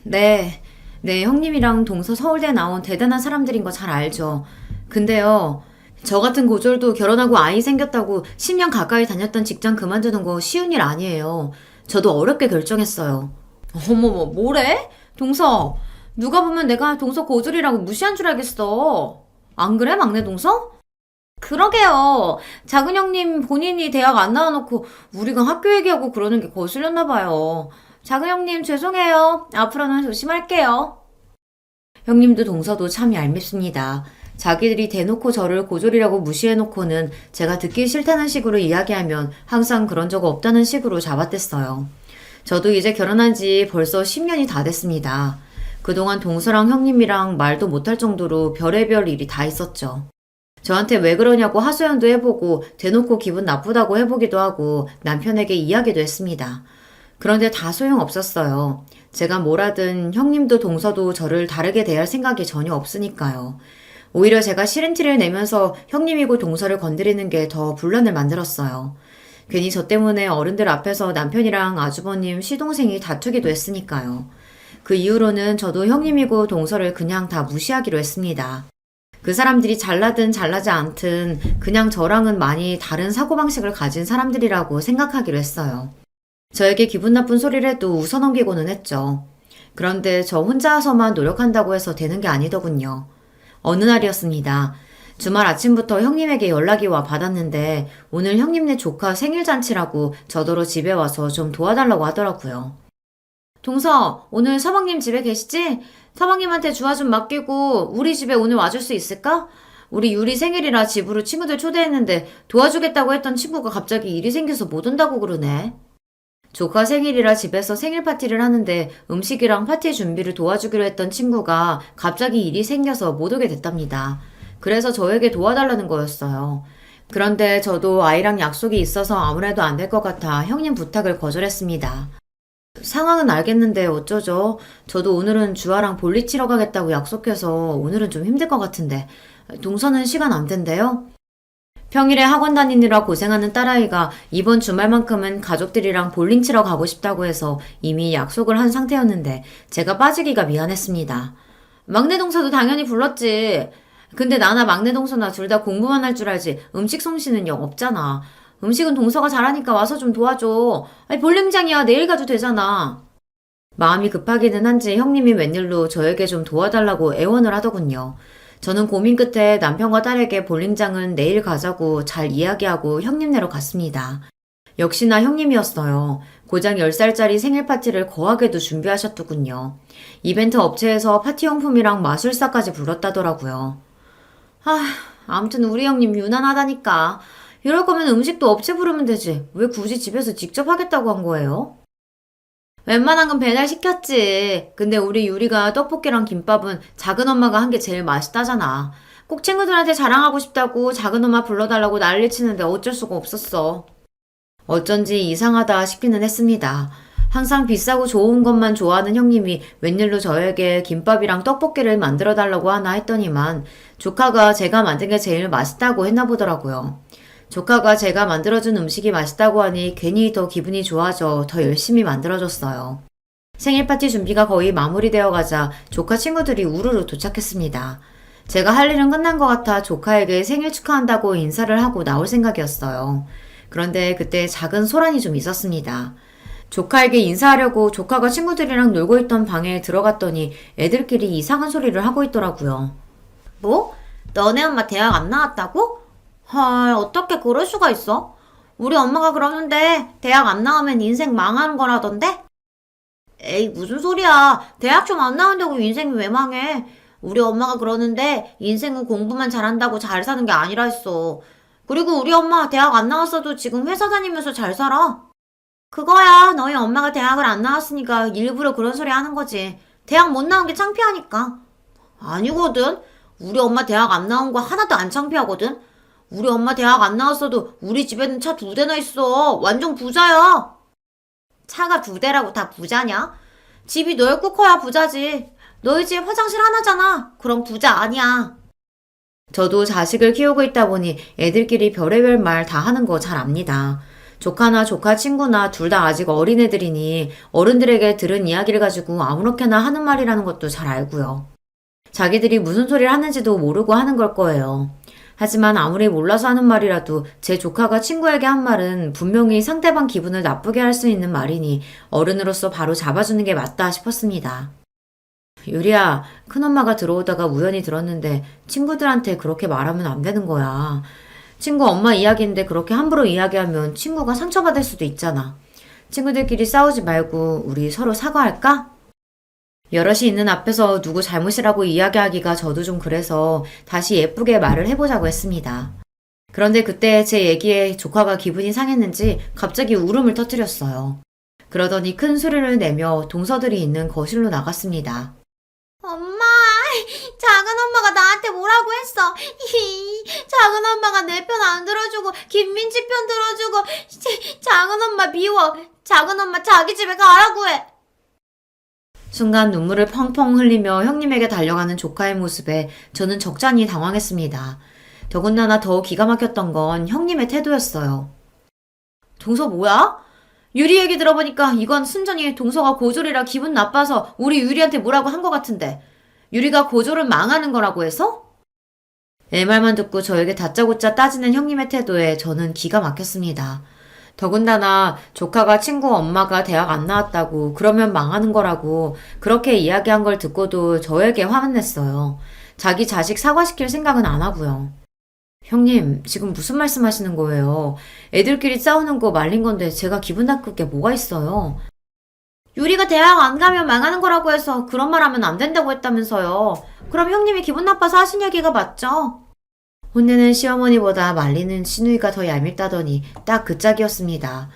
네, 형님이랑 동서 서울대 나온 대단한 사람들인 거 잘 알죠. 근데요, 저 같은 고졸도 결혼하고 아이 생겼다고 10년 가까이 다녔던 직장 그만두는 거 쉬운 일 아니에요. 저도 어렵게 결정했어요. 어머머, 뭐래? 동서, 누가 보면 내가 동서 고졸이라고 무시한 줄 알겠어. 안 그래, 막내 동서? 그러게요. 작은 형님 본인이 대학 안 나와놓고 우리가 학교 얘기하고 그러는 게 거슬렸나 봐요. 작은 형님 죄송해요. 앞으로는 조심할게요. 형님도 동서도 참 얄밉습니다. 자기들이 대놓고 저를 고졸이라고 무시해놓고는 제가 듣기 싫다는 식으로 이야기하면 항상 그런 적 없다는 식으로 잡아댔어요. 저도 이제 결혼한 지 벌써 10년이 다 됐습니다. 그동안 동서랑 형님이랑 말도 못할 정도로 별의별 일이 다 있었죠. 저한테 왜 그러냐고 하소연도 해보고 대놓고 기분 나쁘다고 해보기도 하고 남편에게 이야기도 했습니다. 그런데 다 소용없었어요. 제가 뭘 하든 형님도 동서도 저를 다르게 대할 생각이 전혀 없으니까요. 오히려 제가 싫은 티를 내면서 형님이고 동서를 건드리는 게 더 분란을 만들었어요. 괜히 저 때문에 어른들 앞에서 남편이랑 아주버님 시동생이 다투기도 했으니까요. 그 이후로는 저도 형님이고 동서를 그냥 다 무시하기로 했습니다. 그 사람들이 잘나든 잘나지 않든 그냥 저랑은 많이 다른 사고방식을 가진 사람들이라고 생각하기로 했어요. 저에게 기분 나쁜 소리를 해도 웃어넘기고는 했죠. 그런데 저 혼자서만 노력한다고 해서 되는 게 아니더군요. 어느 날이었습니다. 주말 아침부터 형님에게 연락이 와 받았는데 오늘 형님네 조카 생일잔치라고 저더러 집에 와서 좀 도와달라고 하더라고요. 동서, 오늘 서방님 집에 계시지? 서방님한테 주화 좀 맡기고 우리 집에 오늘 와줄 수 있을까? 우리 유리 생일이라 집으로 친구들 초대했는데 도와주겠다고 했던 친구가 갑자기 일이 생겨서 못 온다고 그러네. 조카 생일이라 집에서 생일 파티를 하는데 음식이랑 파티 준비를 도와주기로 했던 친구가 갑자기 일이 생겨서 못 오게 됐답니다. 그래서 저에게 도와달라는 거였어요. 그런데 저도 아이랑 약속이 있어서 아무래도 안 될 것 같아 형님 부탁을 거절했습니다. 상황은 알겠는데 어쩌죠? 저도 오늘은 주아랑 볼일 치러 가겠다고 약속해서 오늘은 좀 힘들 것 같은데. 동서는 시간 안 된대요? 평일에 학원 다니느라 고생하는 딸아이가 이번 주말만큼은 가족들이랑 볼링 치러 가고 싶다고 해서 이미 약속을 한 상태였는데 제가 빠지기가 미안했습니다. 막내 동서도 당연히 불렀지. 근데 나나 막내 동서나 둘 다 공부만 할 줄 알지 음식 솜씨는 영 없잖아. 음식은 동서가 잘하니까 와서 좀 도와줘. 아니 볼링장이야 내일 가도 되잖아. 마음이 급하기는 한지 형님이 웬일로 저에게 좀 도와달라고 애원을 하더군요. 저는 고민 끝에 남편과 딸에게 볼링장은 내일 가자고 잘 이야기하고 형님네로 갔습니다. 역시나 형님이었어요. 고작 10살짜리 생일 파티를 거하게도 준비하셨더군요. 이벤트 업체에서 파티용품이랑 마술사까지 불렀다더라고요. 아무튼 우리 형님 유난하다니까. 이럴 거면 음식도 업체 부르면 되지. 왜 굳이 집에서 직접 하겠다고 한 거예요? 웬만한 건 배달 시켰지. 근데 우리 유리가 떡볶이랑 김밥은 작은 엄마가 한 게 제일 맛있다잖아. 꼭 친구들한테 자랑하고 싶다고 작은 엄마 불러달라고 난리치는데 어쩔 수가 없었어. 어쩐지 이상하다 싶기는 했습니다. 항상 비싸고 좋은 것만 좋아하는 형님이 웬일로 저에게 김밥이랑 떡볶이를 만들어 달라고 하나 했더니만 조카가 제가 만든 게 제일 맛있다고 했나 보더라고요. 조카가 제가 만들어준 음식이 맛있다고 하니 괜히 더 기분이 좋아져 더 열심히 만들어줬어요. 생일 파티 준비가 거의 마무리되어 가자 조카 친구들이 우르르 도착했습니다. 제가 할 일은 끝난 것 같아 조카에게 생일 축하한다고 인사를 하고 나올 생각이었어요. 그런데 그때 작은 소란이 좀 있었습니다. 조카에게 인사하려고 조카가 친구들이랑 놀고 있던 방에 들어갔더니 애들끼리 이상한 소리를 하고 있더라고요. 뭐? 너네 엄마 대학 안 나왔다고? 헐, 어떻게 그럴 수가 있어? 우리 엄마가 그러는데 대학 안 나오면 인생 망하는 거라던데? 에이, 무슨 소리야. 대학 좀 안 나온다고 인생이 왜 망해? 우리 엄마가 그러는데 인생은 공부만 잘한다고 잘 사는 게 아니라 했어. 그리고 우리 엄마 대학 안 나왔어도 지금 회사 다니면서 잘 살아. 그거야, 너희 엄마가 대학을 안 나왔으니까 일부러 그런 소리 하는 거지. 대학 못 나온 게 창피하니까. 아니거든. 우리 엄마 대학 안 나온 거 하나도 안 창피하거든. 우리 엄마 대학 안 나왔어도 우리 집에는 차 2대나 있어. 완전 부자야. 차가 2대라고 다 부자냐? 집이 넓고 커야 부자지. 너희 집 화장실 하나잖아. 그럼 부자 아니야. 저도 자식을 키우고 있다 보니 애들끼리 별의별 말 다 하는 거 잘 압니다. 조카나 조카 친구나 둘 다 아직 어린애들이니 어른들에게 들은 이야기를 가지고 아무렇게나 하는 말이라는 것도 잘 알고요. 자기들이 무슨 소리를 하는지도 모르고 하는 걸 거예요. 하지만 아무리 몰라서 하는 말이라도 제 조카가 친구에게 한 말은 분명히 상대방 기분을 나쁘게 할 수 있는 말이니 어른으로서 바로 잡아주는 게 맞다 싶었습니다. 유리야, 큰엄마가 들어오다가 우연히 들었는데 친구들한테 그렇게 말하면 안 되는 거야. 친구 엄마 이야기인데 그렇게 함부로 이야기하면 친구가 상처받을 수도 있잖아. 친구들끼리 싸우지 말고 우리 서로 사과할까? 여럿이 있는 앞에서 누구 잘못이라고 이야기하기가 저도 좀 그래서 다시 예쁘게 말을 해보자고 했습니다. 그런데 그때 제 얘기에 조카가 기분이 상했는지 갑자기 울음을 터뜨렸어요. 그러더니 큰 소리를 내며 동서들이 있는 거실로 나갔습니다. 엄마, 작은 엄마가 나한테 뭐라고 했어. 작은 엄마가 내 편 안 들어주고 김민지 편 들어주고 작은 엄마 미워. 작은 엄마 자기 집에 가라고 해. 순간 눈물을 펑펑 흘리며 형님에게 달려가는 조카의 모습에 저는 적잖이 당황했습니다. 더군다나 더 기가 막혔던 건 형님의 태도였어요. 동서 뭐야? 유리 얘기 들어보니까 이건 순전히 동서가 고졸이라 기분 나빠서 우리 유리한테 뭐라고 한 것 같은데 유리가 고졸은 망하는 거라고 해서? 애 말만 듣고 저에게 다짜고짜 따지는 형님의 태도에 저는 기가 막혔습니다. 더군다나 조카가 친구 엄마가 대학 안 나왔다고 그러면 망하는 거라고 그렇게 이야기한 걸 듣고도 저에게 화만 냈어요. 자기 자식 사과시킬 생각은 안 하고요. 형님, 지금 무슨 말씀 하시는 거예요? 애들끼리 싸우는 거 말린 건데 제가 기분 나쁠 게 뭐가 있어요? 유리가 대학 안 가면 망하는 거라고 해서 그런 말 하면 안 된다고 했다면서요. 그럼 형님이 기분 나빠서 하신 얘기가 맞죠? 혼내는 시어머니보다 말리는 시누이가 더 얄밉다더니 딱 그 짝이었습니다.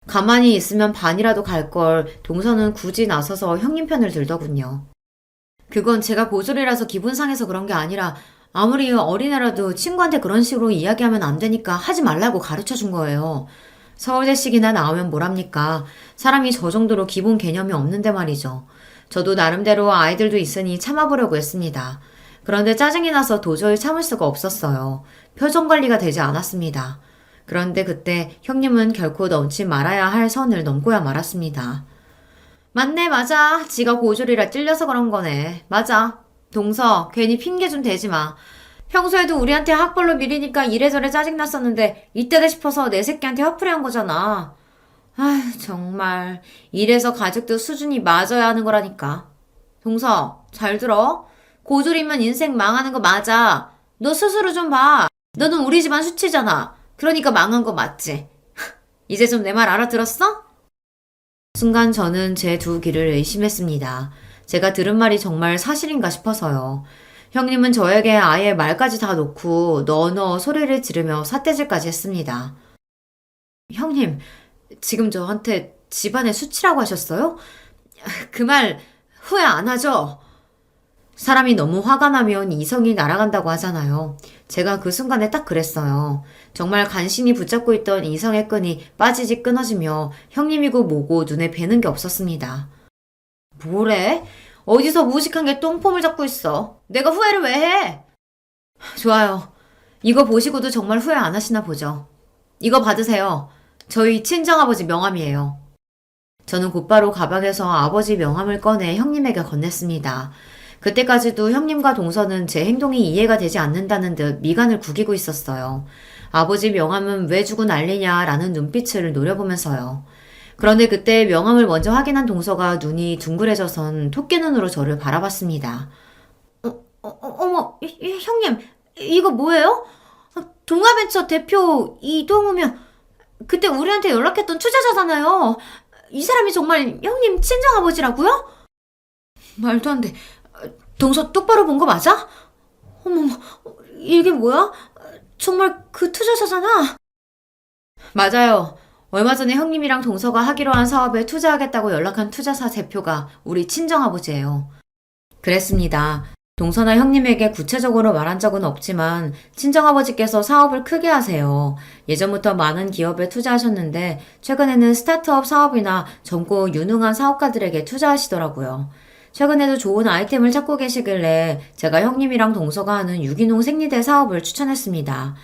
가만히 있으면 반이라도 갈 걸 동서는 굳이 나서서 형님 편을 들더군요. 그건 제가 고졸이라서 기분 상해서 그런 게 아니라 아무리 어린애라도 친구한테 그런 식으로 이야기하면 안 되니까 하지 말라고 가르쳐 준 거예요. 서울대식이나 나오면 뭐랍니까? 사람이 저 정도로 기본 개념이 없는데 말이죠. 저도 나름대로 아이들도 있으니 참아보려고 했습니다. 그런데 짜증이 나서 도저히 참을 수가 없었어요. 표정 관리가 되지 않았습니다. 그런데 그때 형님은 결코 넘지 말아야 할 선을 넘고야 말았습니다. 맞네, 맞아. 지가 고졸이라 찔려서 그런 거네. 맞아. 동서, 괜히 핑계 좀 대지 마. 평소에도 우리한테 학벌로 미리니까 이래저래 짜증났었는데 이때다 싶어서 내 새끼한테 화풀이 한 거잖아. 아휴, 정말. 이래서 가족도 수준이 맞아야 하는 거라니까. 동서, 잘 들어. 고졸이면 인생 망하는 거 맞아. 너 스스로 좀 봐. 너는 우리 집안 수치잖아. 그러니까 망한 거 맞지? 이제 좀 내 말 알아들었어? 순간 저는 제 두 귀를 의심했습니다. 제가 들은 말이 정말 사실인가 싶어서요. 형님은 저에게 아예 말까지 다 놓고 너너 소리를 지르며 삿대질까지 했습니다. 형님, 지금 저한테 집안의 수치라고 하셨어요? 그 말 후회 안 하죠? 사람이 너무 화가 나면 이성이 날아간다고 하잖아요. 제가 그 순간에 딱 그랬어요. 정말 간신히 붙잡고 있던 이성의 끈이 빠지지 끊어지며 형님이고 뭐고 눈에 뵈는 게 없었습니다. 뭐래? 어디서 무식한 게 똥폼을 잡고 있어. 내가 후회를 왜 해? 좋아요. 이거 보시고도 정말 후회 안 하시나 보죠. 이거 받으세요. 저희 친정아버지 명함이에요. 저는 곧바로 가방에서 아버지 명함을 꺼내 형님에게 건넸습니다. 그때까지도 형님과 동서는 제 행동이 이해가 되지 않는다는 듯 미간을 구기고 있었어요. 아버지 명함은 왜 주고 난리냐라는 눈빛을 노려보면서요. 그런데 그때 명함을 먼저 확인한 동서가 눈이 둥그레져선 토끼 눈으로 저를 바라봤습니다. 어머, 형님, 이거 뭐예요? 동아벤처 대표 이동우면 그때 우리한테 연락했던 투자자잖아요. 이 사람이 정말 형님 친정아버지라고요? 말도 안 돼. 동서 똑바로 본 거 맞아? 어머머, 이게 뭐야? 정말 그 투자자잖아. 맞아요. 얼마 전에 형님이랑 동서가 하기로 한 사업에 투자하겠다고 연락한 투자사 대표가 우리 친정아버지예요. 그랬습니다. 동서나 형님에게 구체적으로 말한 적은 없지만 친정아버지께서 사업을 크게 하세요. 예전부터 많은 기업에 투자하셨는데 최근에는 스타트업 사업이나 젊고 유능한 사업가들에게 투자하시더라고요. 최근에도 좋은 아이템을 찾고 계시길래 제가 형님이랑 동서가 하는 유기농 생리대 사업을 추천했습니다.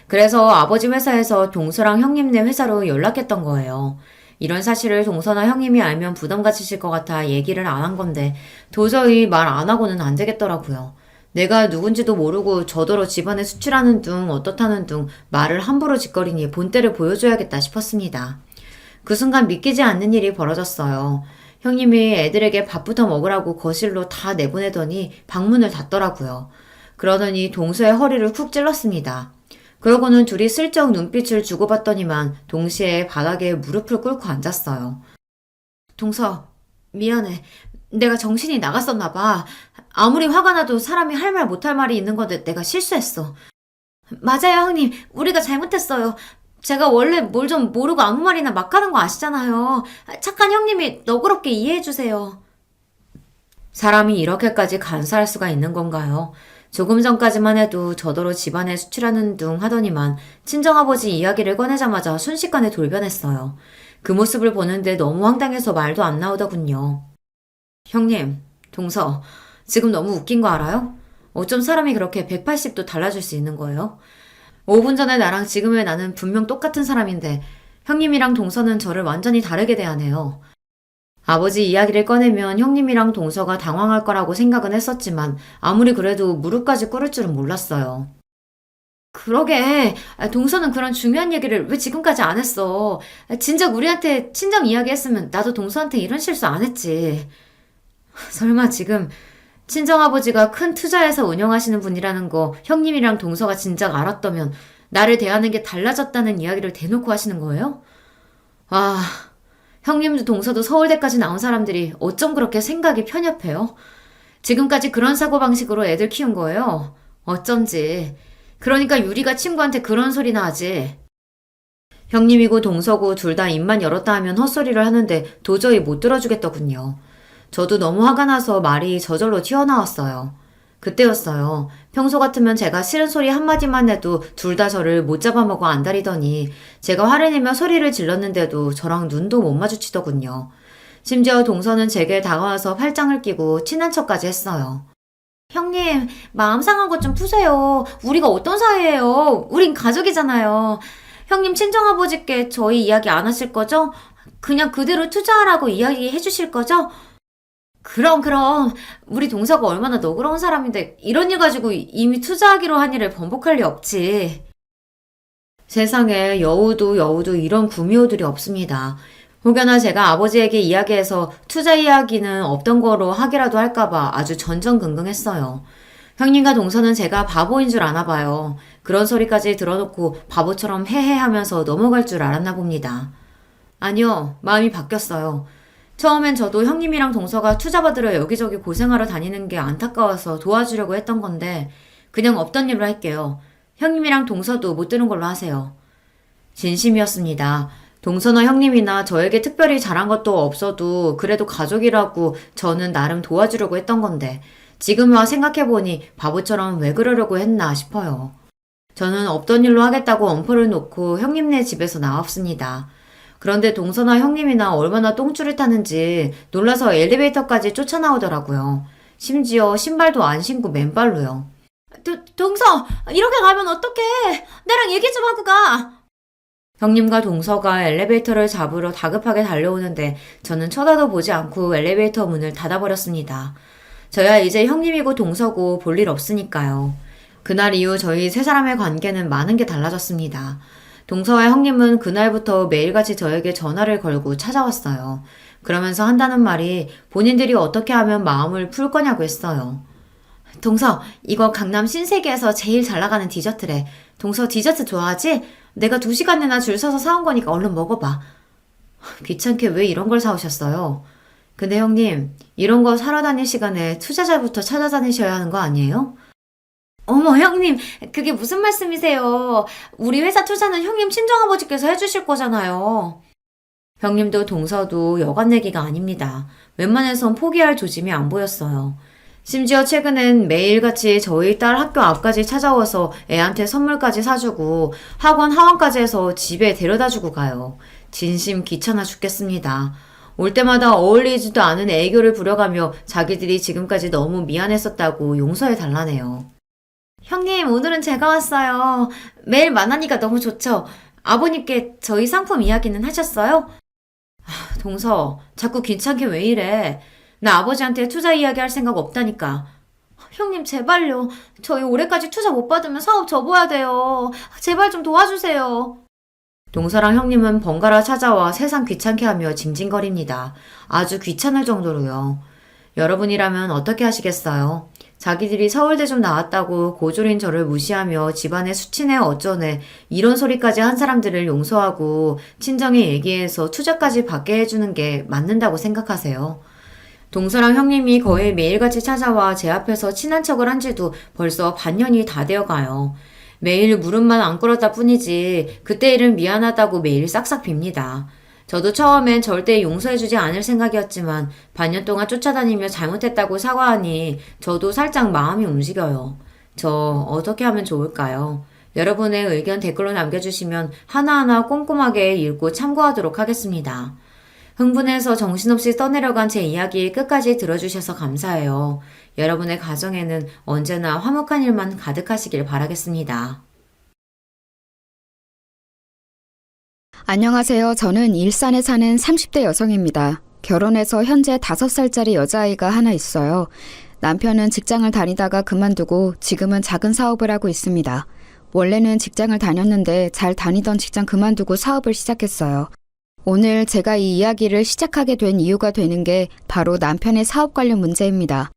그래서 아버지 회사에서 동서랑 형님네 회사로 연락했던 거예요. 이런 사실을 동서나 형님이 알면 부담 가지실 것 같아 얘기를 안 한 건데 도저히 말 안 하고는 안 되겠더라고요. 내가 누군지도 모르고 저더러 집안에 수출하는 둥 어떻다는 둥 말을 함부로 짓거리니 본때를 보여줘야겠다 싶었습니다. 그 순간 믿기지 않는 일이 벌어졌어요. 형님이 애들에게 밥부터 먹으라고 거실로 다 내보내더니 방문을 닫더라고요. 그러더니 동서의 허리를 쿡 찔렀습니다. 그러고는 둘이 슬쩍 눈빛을 주고받더니만 동시에 바닥에 무릎을 꿇고 앉았어요. 동서, 미안해. 내가 정신이 나갔었나 봐. 아무리 화가 나도 사람이 할 말 못할 말이 있는 건데 내가 실수했어. 맞아요, 형님. 우리가 잘못했어요. 제가 원래 뭘 좀 모르고 아무 말이나 막 하는 거 아시잖아요. 착한 형님이 너그럽게 이해해주세요. 사람이 이렇게까지 간사할 수가 있는 건가요? 조금 전까지만 해도 저더러 집안에 수출하는 둥 하더니만 친정아버지 이야기를 꺼내자마자 순식간에 돌변했어요. 그 모습을 보는데 너무 황당해서 말도 안 나오더군요. 형님, 동서, 지금 너무 웃긴 거 알아요? 어쩜 사람이 그렇게 180도 달라질 수 있는 거예요? 5분 전에 나랑 지금의 나는 분명 똑같은 사람인데 형님이랑 동서는 저를 완전히 다르게 대하네요. 아버지 이야기를 꺼내면 형님이랑 동서가 당황할 거라고 생각은 했었지만 아무리 그래도 무릎까지 꿇을 줄은 몰랐어요. 그러게. 동서는 그런 중요한 얘기를 왜 지금까지 안 했어? 진작 우리한테 친정 이야기했으면 나도 동서한테 이런 실수 안 했지. 설마 지금 친정아버지가 큰 투자해서 운영하시는 분이라는 거 형님이랑 동서가 진작 알았다면 나를 대하는 게 달라졌다는 이야기를 대놓고 하시는 거예요? 아, 형님도 동서도 서울대까지 나온 사람들이 어쩜 그렇게 생각이 편협해요? 지금까지 그런 사고방식으로 애들 키운 거예요. 어쩐지. 그러니까 유리가 친구한테 그런 소리나 하지. 형님이고 동서고 둘 다 입만 열었다 하면 헛소리를 하는데 도저히 못 들어주겠더군요. 저도 너무 화가 나서 말이 저절로 튀어나왔어요. 그때였어요. 평소 같으면 제가 싫은 소리 한마디만 해도 둘 다 저를 못 잡아먹어 안달이더니 제가 화를 내며 소리를 질렀는데도 저랑 눈도 못 마주치더군요. 심지어 동서는 제게 다가와서 팔짱을 끼고 친한 척까지 했어요. 형님, 마음 상한 것 좀 푸세요. 우리가 어떤 사이예요? 우린 가족이잖아요. 형님 친정아버지께 저희 이야기 안 하실 거죠? 그냥 그대로 투자하라고 이야기해 주실 거죠? 그럼. 우리 동서가 얼마나 너그러운 사람인데 이런 일 가지고 이미 투자하기로 한 일을 번복할 리 없지. 세상에 여우도 이런 구미호들이 없습니다. 혹여나 제가 아버지에게 이야기해서 투자 이야기는 없던 거로 하기라도 할까봐 아주 전전긍긍했어요. 형님과 동서는 제가 바보인 줄 아나 봐요. 그런 소리까지 들어놓고 바보처럼 헤헤 하면서 넘어갈 줄 알았나 봅니다. 아니요, 마음이 바뀌었어요. 처음엔 저도 형님이랑 동서가 투자 받으러 여기저기 고생하러 다니는 게 안타까워서 도와주려고 했던 건데 그냥 없던 일로 할게요. 형님이랑 동서도 못 들은 걸로 하세요. 진심이었습니다. 동서나 형님이나 저에게 특별히 잘한 것도 없어도 그래도 가족이라고 저는 나름 도와주려고 했던 건데 지금 와 생각해보니 바보처럼 왜 그러려고 했나 싶어요. 저는 없던 일로 하겠다고 엄포를 놓고 형님네 집에서 나왔습니다. 그런데 동서나 형님이나 얼마나 똥줄을 타는지 놀라서 엘리베이터까지 쫓아나오더라고요. 심지어 신발도 안 신고 맨발로요. 동서, 이렇게 가면 어떡해? 나랑 얘기 좀 하고 가. 형님과 동서가 엘리베이터를 잡으러 다급하게 달려오는데 저는 쳐다도 보지 않고 엘리베이터 문을 닫아버렸습니다. 저야 이제 형님이고 동서고 볼 일 없으니까요. 그날 이후 저희 세 사람의 관계는 많은 게 달라졌습니다. 동서와 형님은 그날부터 매일같이 저에게 전화를 걸고 찾아왔어요. 그러면서 한다는 말이 본인들이 어떻게 하면 마음을 풀 거냐고 했어요. 동서, 이거 강남 신세계에서 제일 잘 나가는 디저트래. 동서 디저트 좋아하지? 내가 2시간이나 줄 서서 사온 거니까 얼른 먹어봐. 귀찮게 왜 이런 걸 사오셨어요? 근데 형님, 이런 거 사러 다닐 시간에 투자자부터 찾아다니셔야 하는 거 아니에요? 어머, 형님, 그게 무슨 말씀이세요? 우리 회사 투자는 형님 친정아버지께서 해주실 거잖아요. 형님도 동서도 여간 얘기가 아닙니다. 웬만해선 포기할 조짐이 안 보였어요. 심지어 최근엔 매일같이 저희 딸 학교 앞까지 찾아와서 애한테 선물까지 사주고 학원 하원까지 해서 집에 데려다주고 가요. 진심 귀찮아 죽겠습니다. 올 때마다 어울리지도 않은 애교를 부려가며 자기들이 지금까지 너무 미안했었다고 용서해 달라네요. 형님, 오늘은 제가 왔어요. 매일 만나니까 너무 좋죠? 아버님께 저희 상품 이야기는 하셨어요? 동서, 자꾸 귀찮게 왜 이래? 나 아버지한테 투자 이야기 할 생각 없다니까. 형님, 제발요. 저희 올해까지 투자 못 받으면 사업 접어야 돼요. 제발 좀 도와주세요. 동서랑 형님은 번갈아 찾아와 세상 귀찮게 하며 징징거립니다. 아주 귀찮을 정도로요. 여러분이라면 어떻게 하시겠어요? 자기들이 서울대 좀 나왔다고 고졸인 저를 무시하며 집안에 수치네 어쩌네 이런 소리까지 한 사람들을 용서하고 친정에 얘기해서 투자까지 받게 해주는 게 맞는다고 생각하세요? 동서랑 형님이 거의 매일같이 찾아와 제 앞에서 친한 척을 한 지도 벌써 반년이 다 되어가요. 매일 무릎만 안 꿇었다 뿐이지 그때 일은 미안하다고 매일 싹싹 빕니다. 저도 처음엔 절대 용서해주지 않을 생각이었지만 반년 동안 쫓아다니며 잘못했다고 사과하니 저도 살짝 마음이 움직여요. 저 어떻게 하면 좋을까요? 여러분의 의견 댓글로 남겨주시면 하나하나 꼼꼼하게 읽고 참고하도록 하겠습니다. 흥분해서 정신없이 떠내려간 제 이야기 끝까지 들어주셔서 감사해요. 여러분의 가정에는 언제나 화목한 일만 가득하시길 바라겠습니다. 안녕하세요. 저는 일산에 사는 30대 여성입니다. 결혼해서 현재 5살짜리 여자아이가 하나 있어요. 남편은 직장을 다니다가 그만두고 지금은 작은 사업을 하고 있습니다. 원래는 직장을 다녔는데 잘 다니던 직장 그만두고 사업을 시작했어요. 오늘 제가 이 이야기를 시작하게 된 이유가 되는 게 바로 남편의 사업 관련 문제입니다.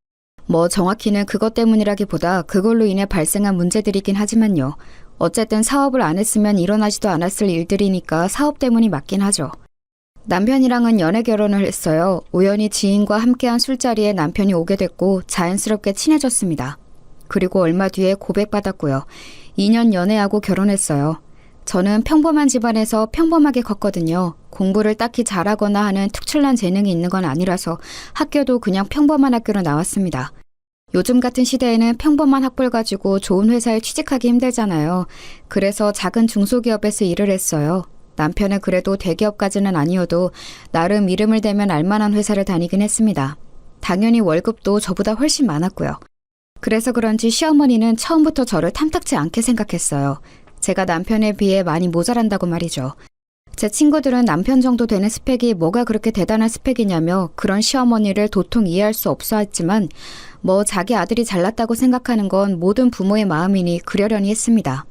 뭐 정확히는 그것 때문이라기보다 그걸로 인해 발생한 문제들이긴 하지만요. 어쨌든 사업을 안 했으면 일어나지도 않았을 일들이니까 사업 때문이 맞긴 하죠. 남편이랑은 연애 결혼을 했어요. 우연히 지인과 함께한 술자리에 남편이 오게 됐고 자연스럽게 친해졌습니다. 그리고 얼마 뒤에 고백받았고요. 2년 연애하고 결혼했어요. 저는 평범한 집안에서 평범하게 컸거든요. 공부를 딱히 잘하거나 하는 특출난 재능이 있는 건 아니라서 학교도 그냥 평범한 학교로 나왔습니다. 요즘 같은 시대에는 평범한 학벌 가지고 좋은 회사에 취직하기 힘들잖아요. 그래서 작은 중소기업에서 일을 했어요. 남편은 그래도 대기업까지는 아니어도 나름 이름을 대면 알만한 회사를 다니긴 했습니다. 당연히 월급도 저보다 훨씬 많았고요. 그래서 그런지 시어머니는 처음부터 저를 탐탁지 않게 생각했어요. 제가 남편에 비해 많이 모자란다고 말이죠. 제 친구들은 남편 정도 되는 스펙이 뭐가 그렇게 대단한 스펙이냐며 그런 시어머니를 도통 이해할 수 없어 했지만 뭐 자기 아들이 잘났다고 생각하는 건 모든 부모의 마음이니 그러려니 했습니다.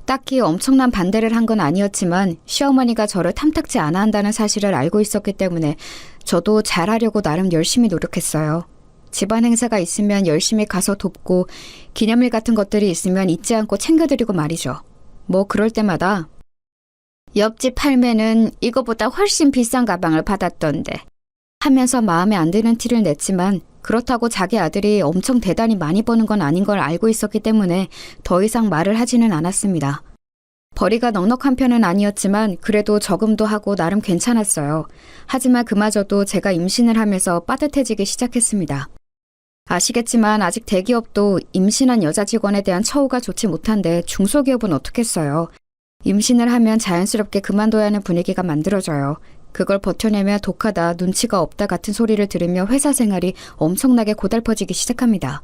딱히 엄청난 반대를 한 건 아니었지만 시어머니가 저를 탐탁지 않아 한다는 사실을 알고 있었기 때문에 저도 잘하려고 나름 열심히 노력했어요. 집안 행사가 있으면 열심히 가서 돕고 기념일 같은 것들이 있으면 잊지 않고 챙겨드리고 말이죠. 뭐 그럴 때마다 옆집 할매는 이거보다 훨씬 비싼 가방을 받았던데 하면서 마음에 안 드는 티를 냈지만 그렇다고 자기 아들이 엄청 대단히 많이 버는 건 아닌 걸 알고 있었기 때문에 더 이상 말을 하지는 않았습니다. 벌이가 넉넉한 편은 아니었지만 그래도 저금도 하고 나름 괜찮았어요. 하지만 그마저도 제가 임신을 하면서 빠듯해지기 시작했습니다. 아시겠지만 아직 대기업도 임신한 여자 직원에 대한 처우가 좋지 못한데 중소기업은 어떻겠어요. 임신을 하면 자연스럽게 그만둬야 하는 분위기가 만들어져요. 그걸 버텨내며 독하다, 눈치가 없다 같은 소리를 들으며 회사 생활이 엄청나게 고달퍼지기 시작합니다.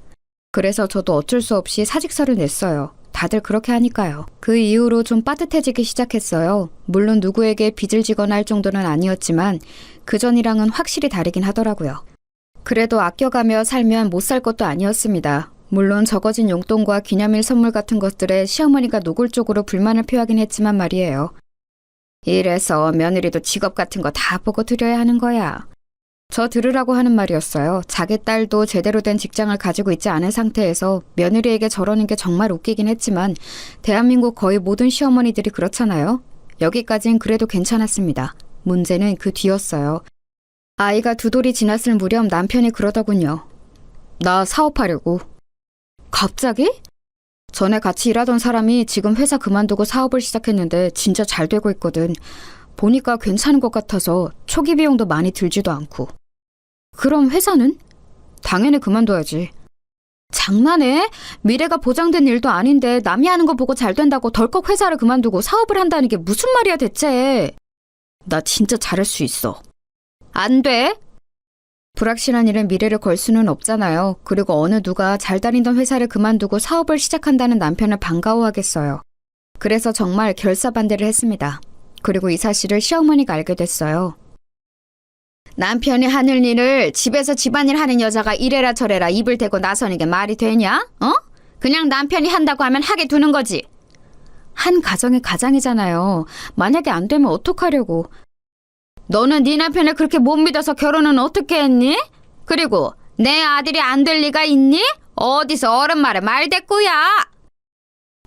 그래서 저도 어쩔 수 없이 사직서를 냈어요. 다들 그렇게 하니까요. 그 이후로 좀 빠듯해지기 시작했어요. 물론 누구에게 빚을 지거나 할 정도는 아니었지만 그전이랑은 확실히 다르긴 하더라고요. 그래도 아껴가며 살면 못 살 것도 아니었습니다. 물론 적어진 용돈과 기념일 선물 같은 것들에 시어머니가 노골적으로 불만을 표하긴 했지만 말이에요. 이래서 며느리도 직업 같은 거 다 보고 드려야 하는 거야. 저 들으라고 하는 말이었어요. 자기 딸도 제대로 된 직장을 가지고 있지 않은 상태에서 며느리에게 저러는 게 정말 웃기긴 했지만 대한민국 거의 모든 시어머니들이 그렇잖아요. 여기까진 그래도 괜찮았습니다. 문제는 그 뒤였어요. 아이가 2돌이 지났을 무렵 남편이 그러더군요. 나 사업하려고. 갑자기? 전에 같이 일하던 사람이 지금 회사 그만두고 사업을 시작했는데 진짜 잘 되고 있거든. 보니까 괜찮은 것 같아서 초기 비용도 많이 들지도 않고. 그럼 회사는? 당연히 그만둬야지. 장난해? 미래가 보장된 일도 아닌데 남이 하는 거 보고 잘 된다고 덜컥 회사를 그만두고 사업을 한다는 게 무슨 말이야 대체. 나 진짜 잘할 수 있어. 안 돼? 불확실한 일은 미래를 걸 수는 없잖아요. 그리고 어느 누가 잘 다니던 회사를 그만두고 사업을 시작한다는 남편을 반가워하겠어요. 그래서 정말 결사반대를 했습니다. 그리고 이 사실을 시어머니가 알게 됐어요. 남편이 하는 일을 집에서 집안일 하는 여자가 이래라 저래라 입을 대고 나서는 게 말이 되냐? 어? 그냥 남편이 한다고 하면 하게 두는 거지. 한 가정이 가장이잖아요. 만약에 안 되면 어떡하려고. 너는 네 남편을 그렇게 못 믿어서 결혼은 어떻게 했니? 그리고 내 아들이 안 될 리가 있니? 어디서 어른 말에 말대꾸야.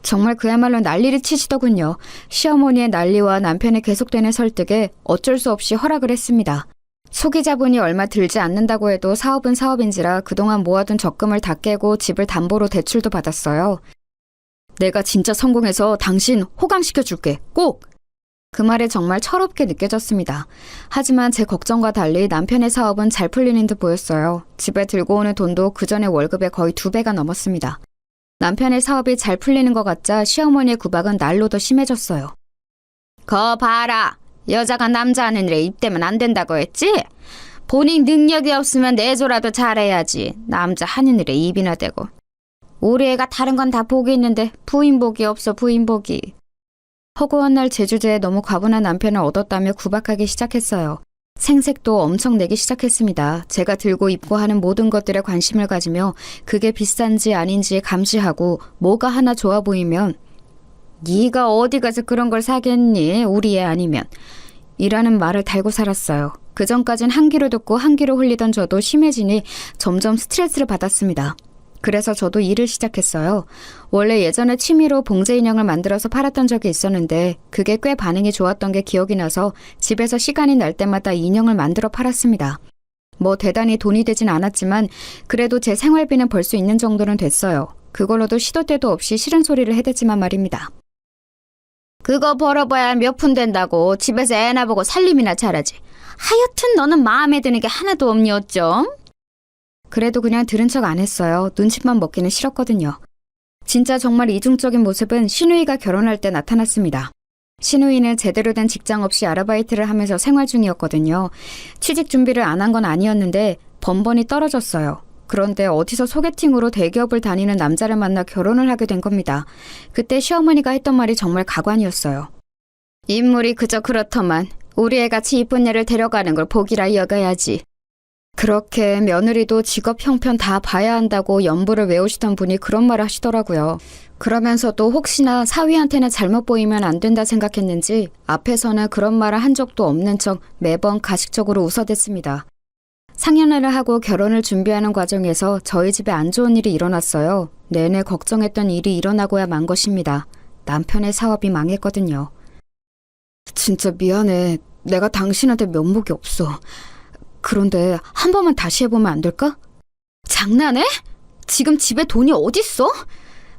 정말 그야말로 난리를 치시더군요. 시어머니의 난리와 남편의 계속되는 설득에 어쩔 수 없이 허락을 했습니다. 소기 자본이 얼마 들지 않는다고 해도 사업은 사업인지라 그동안 모아둔 적금을 다 깨고 집을 담보로 대출도 받았어요. 내가 진짜 성공해서 당신 호강시켜줄게. 꼭! 그 말에 정말 철없게 느껴졌습니다. 하지만 제 걱정과 달리 남편의 사업은 잘 풀리는 듯 보였어요. 집에 들고 오는 돈도 그전의 월급의 거의 2배가 넘었습니다. 남편의 사업이 잘 풀리는 것 같자 시어머니의 구박은 날로 더 심해졌어요. 거 봐라. 여자가 남자 하는 일에 입대면 안 된다고 했지? 본인 능력이 없으면 내조라도 잘해야지. 남자 하는 일에 입이나 대고. 우리 애가 다른 건 다 복이 있는데 부인복이 없어 부인복이. 허구한 날 제주제에 너무 과분한 남편을 얻었다며 구박하기 시작했어요. 생색도 엄청 내기 시작했습니다. 제가 들고 입고 하는 모든 것들에 관심을 가지며 그게 비싼지 아닌지 감시하고 뭐가 하나 좋아 보이면 네가 어디 가서 그런 걸 사겠니? 우리 애 아니면. 이라는 말을 달고 살았어요. 그전까진 한 귀로 듣고 한 귀로 흘리던 저도 심해지니 점점 스트레스를 받았습니다. 그래서 저도 일을 시작했어요. 원래 예전에 취미로 봉제 인형을 만들어서 팔았던 적이 있었는데 그게 꽤 반응이 좋았던 게 기억이 나서 집에서 시간이 날 때마다 인형을 만들어 팔았습니다. 뭐 대단히 돈이 되진 않았지만 그래도 제 생활비는 벌 수 있는 정도는 됐어요. 그걸로도 시도 때도 없이 싫은 소리를 해댔지만 말입니다. 그거 벌어봐야 몇 푼 된다고 집에서 애나 보고 살림이나 잘하지. 하여튼 너는 마음에 드는 게 하나도 없니 어쩜? 그래도 그냥 들은 척 안 했어요. 눈치만 먹기는 싫었거든요. 진짜 정말 이중적인 모습은 신우이가 결혼할 때 나타났습니다. 신우이는 제대로 된 직장 없이 아르바이트를 하면서 생활 중이었거든요. 취직 준비를 안 한 건 아니었는데 번번이 떨어졌어요. 그런데 어디서 소개팅으로 대기업을 다니는 남자를 만나 결혼을 하게 된 겁니다. 그때 시어머니가 했던 말이 정말 가관이었어요. 인물이 그저 그렇더만 우리 애같이 이쁜 애를 데려가는 걸 복이라 여겨야지. 그렇게 며느리도 직업 형편 다 봐야 한다고 연부를 외우시던 분이 그런 말을 하시더라고요. 그러면서도 혹시나 사위한테는 잘못 보이면 안 된다 생각했는지 앞에서는 그런 말을 한 적도 없는 척 매번 가식적으로 웃어댔습니다. 상견례를 하고 결혼을 준비하는 과정에서 저희 집에 안 좋은 일이 일어났어요. 내내 걱정했던 일이 일어나고야 만 것입니다. 남편의 사업이 망했거든요. 진짜 미안해. 내가 당신한테 면목이 없어. 그런데 한 번만 다시 해보면 안 될까? 장난해? 지금 집에 돈이 어딨어?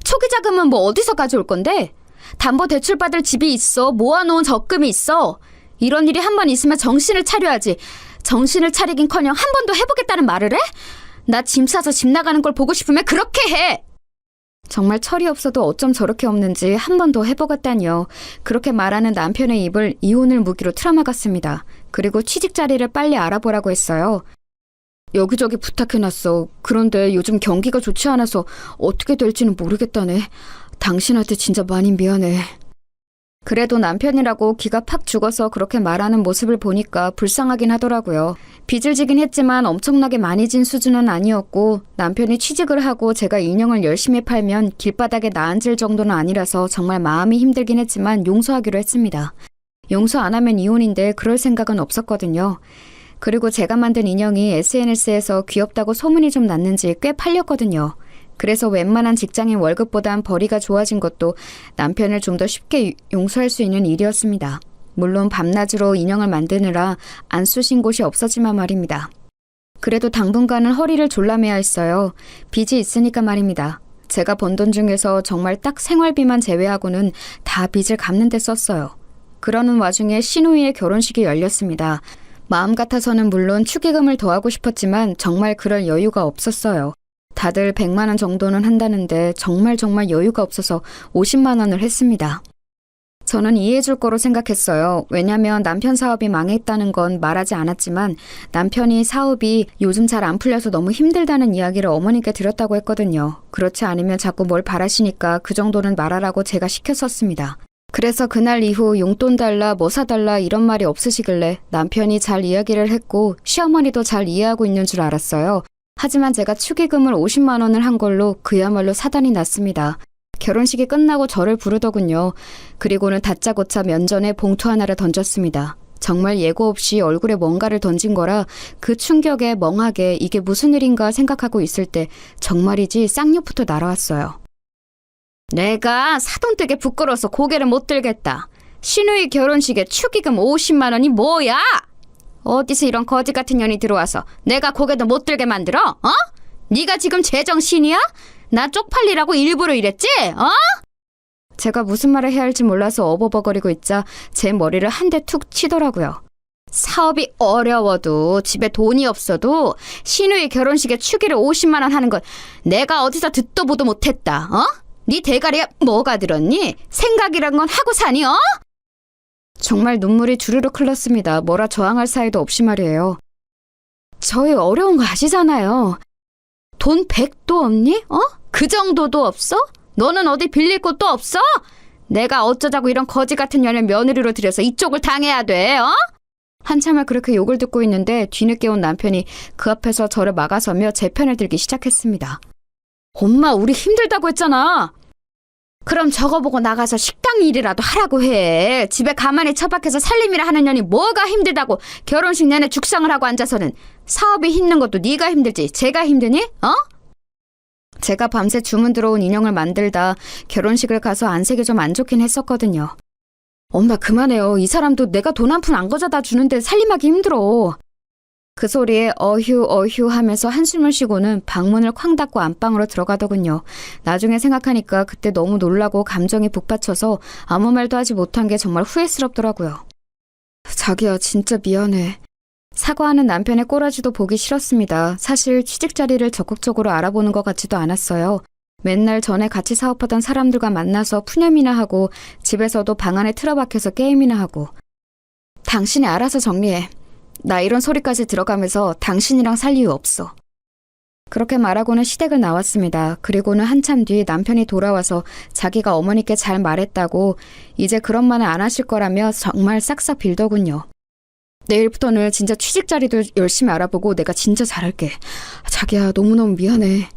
초기 자금은 뭐 어디서 가져올 건데? 담보대출 받을 집이 있어. 모아놓은 적금이 있어. 이런 일이 한 번 있으면 정신을 차려야지. 정신을 차리긴커녕 한 번 더 해보겠다는 말을 해? 나 짐 싸서 집 나가는 걸 보고 싶으면 그렇게 해! 정말 철이 없어도 어쩜 저렇게 없는지 한 번 더 해보겠다니요. 그렇게 말하는 남편의 입을 이혼을 무기로 틀어막았습니다. 그리고 취직 자리를 빨리 알아보라고 했어요. 여기저기 부탁해놨어. 그런데 요즘 경기가 좋지 않아서 어떻게 될지는 모르겠다네. 당신한테 진짜 많이 미안해. 그래도 남편이라고 기가 팍 죽어서 그렇게 말하는 모습을 보니까 불쌍하긴 하더라고요. 빚을 지긴 했지만 엄청나게 많이 진 수준은 아니었고 남편이 취직을 하고 제가 인형을 열심히 팔면 길바닥에 나앉을 정도는 아니라서 정말 마음이 힘들긴 했지만 용서하기로 했습니다. 용서 안 하면 이혼인데 그럴 생각은 없었거든요. 그리고 제가 만든 인형이 SNS에서 귀엽다고 소문이 좀 났는지 꽤 팔렸거든요. 그래서 웬만한 직장인 월급보단 벌이가 좋아진 것도 남편을 좀 더 쉽게 용서할 수 있는 일이었습니다. 물론 밤낮으로 인형을 만드느라 안 쑤신 곳이 없었지만 말입니다. 그래도 당분간은 허리를 졸라매야 했어요. 빚이 있으니까 말입니다. 제가 번 돈 중에서 정말 딱 생활비만 제외하고는 다 빚을 갚는 데 썼어요. 그러는 와중에 신우이의 결혼식이 열렸습니다. 마음 같아서는 물론 축의금을 더하고 싶었지만 정말 그럴 여유가 없었어요. 다들 100만 원 정도는 한다는데 정말 여유가 없어서 50만 원을 했습니다. 저는 이해해줄 거로 생각했어요. 왜냐면 남편 사업이 망했다는 건 말하지 않았지만 남편이 사업이 요즘 잘 안 풀려서 너무 힘들다는 이야기를 어머니께 드렸다고 했거든요. 그렇지 않으면 자꾸 뭘 바라시니까 그 정도는 말하라고 제가 시켰었습니다. 그래서 그날 이후 용돈 달라 뭐 사달라 이런 말이 없으시길래 남편이 잘 이야기를 했고 시어머니도 잘 이해하고 있는 줄 알았어요. 하지만 제가 축의금을 50만 원을 한 걸로 그야말로 사단이 났습니다. 결혼식이 끝나고 저를 부르더군요. 그리고는 다짜고짜 면전에 봉투 하나를 던졌습니다. 정말 예고 없이 얼굴에 뭔가를 던진 거라 그 충격에 멍하게 이게 무슨 일인가 생각하고 있을 때 정말이지 쌍욕부터 날아왔어요. 내가 사돈되게 부끄러워서 고개를 못 들겠다. 신우이 결혼식에 축의금 50만 원이 뭐야? 어디서 이런 거지 같은 년이 들어와서 내가 고개도 못 들게 만들어? 어? 네가 지금 제정신이야? 나 쪽팔리라고 일부러 이랬지? 어? 제가 무슨 말을 해야 할지 몰라서 어버버거리고 있자 제 머리를 한 대 툭 치더라고요. 사업이 어려워도 집에 돈이 없어도 신우이 결혼식에 축의를 50만 원 하는 건 내가 어디서 듣도 보도 못했다. 어? 네 대가리에 뭐가 들었니? 생각이란 건 하고 사니? 어? 정말 눈물이 주르륵 흘렀습니다. 뭐라 저항할 사이도 없이 말이에요. 저희 어려운 거 아시잖아요. 돈 100도 없니? 어? 그 정도도 없어? 너는 어디 빌릴 곳도 없어? 내가 어쩌자고 이런 거지 같은 년을 며느리로 들여서 이쪽을 당해야 돼, 어? 한참을 그렇게 욕을 듣고 있는데 뒤늦게 온 남편이 그 앞에서 저를 막아서며 제 편을 들기 시작했습니다. 엄마, 우리 힘들다고 했잖아. 그럼 저거 보고 나가서 식당 일이라도 하라고 해. 집에 가만히 처박혀서 살림이라 하는 년이 뭐가 힘들다고 결혼식 내내 죽상을 하고 앉아서는. 사업이 힘든 것도 네가 힘들지 제가 힘드니? 어? 제가 밤새 주문 들어온 인형을 만들다 결혼식을 가서 안색이 좀 안 좋긴 했었거든요. 엄마 그만해요. 이 사람도 내가 돈 한 푼 안 가져다 주는데 살림하기 힘들어. 그 소리에 어휴 하면서 한숨을 쉬고는 방문을 쾅 닫고 안방으로 들어가더군요. 나중에 생각하니까 그때 너무 놀라고 감정이 북받쳐서 아무 말도 하지 못한 게 정말 후회스럽더라고요. 자기야 진짜 미안해. 사과하는 남편의 꼬라지도 보기 싫었습니다. 사실 취직 자리를 적극적으로 알아보는 것 같지도 않았어요. 맨날 전에 같이 사업하던 사람들과 만나서 푸념이나 하고 집에서도 방 안에 틀어박혀서 게임이나 하고. 당신이 알아서 정리해. 나 이런 소리까지 들어가면서 당신이랑 살 이유 없어. 그렇게 말하고는 시댁을 나왔습니다. 그리고는 한참 뒤 남편이 돌아와서 자기가 어머니께 잘 말했다고 이제 그런 말은 안 하실 거라며 정말 싹싹 빌더군요. 내일부터는 진짜 취직 자리도 열심히 알아보고 내가 진짜 잘할게. 자기야 너무너무 미안해.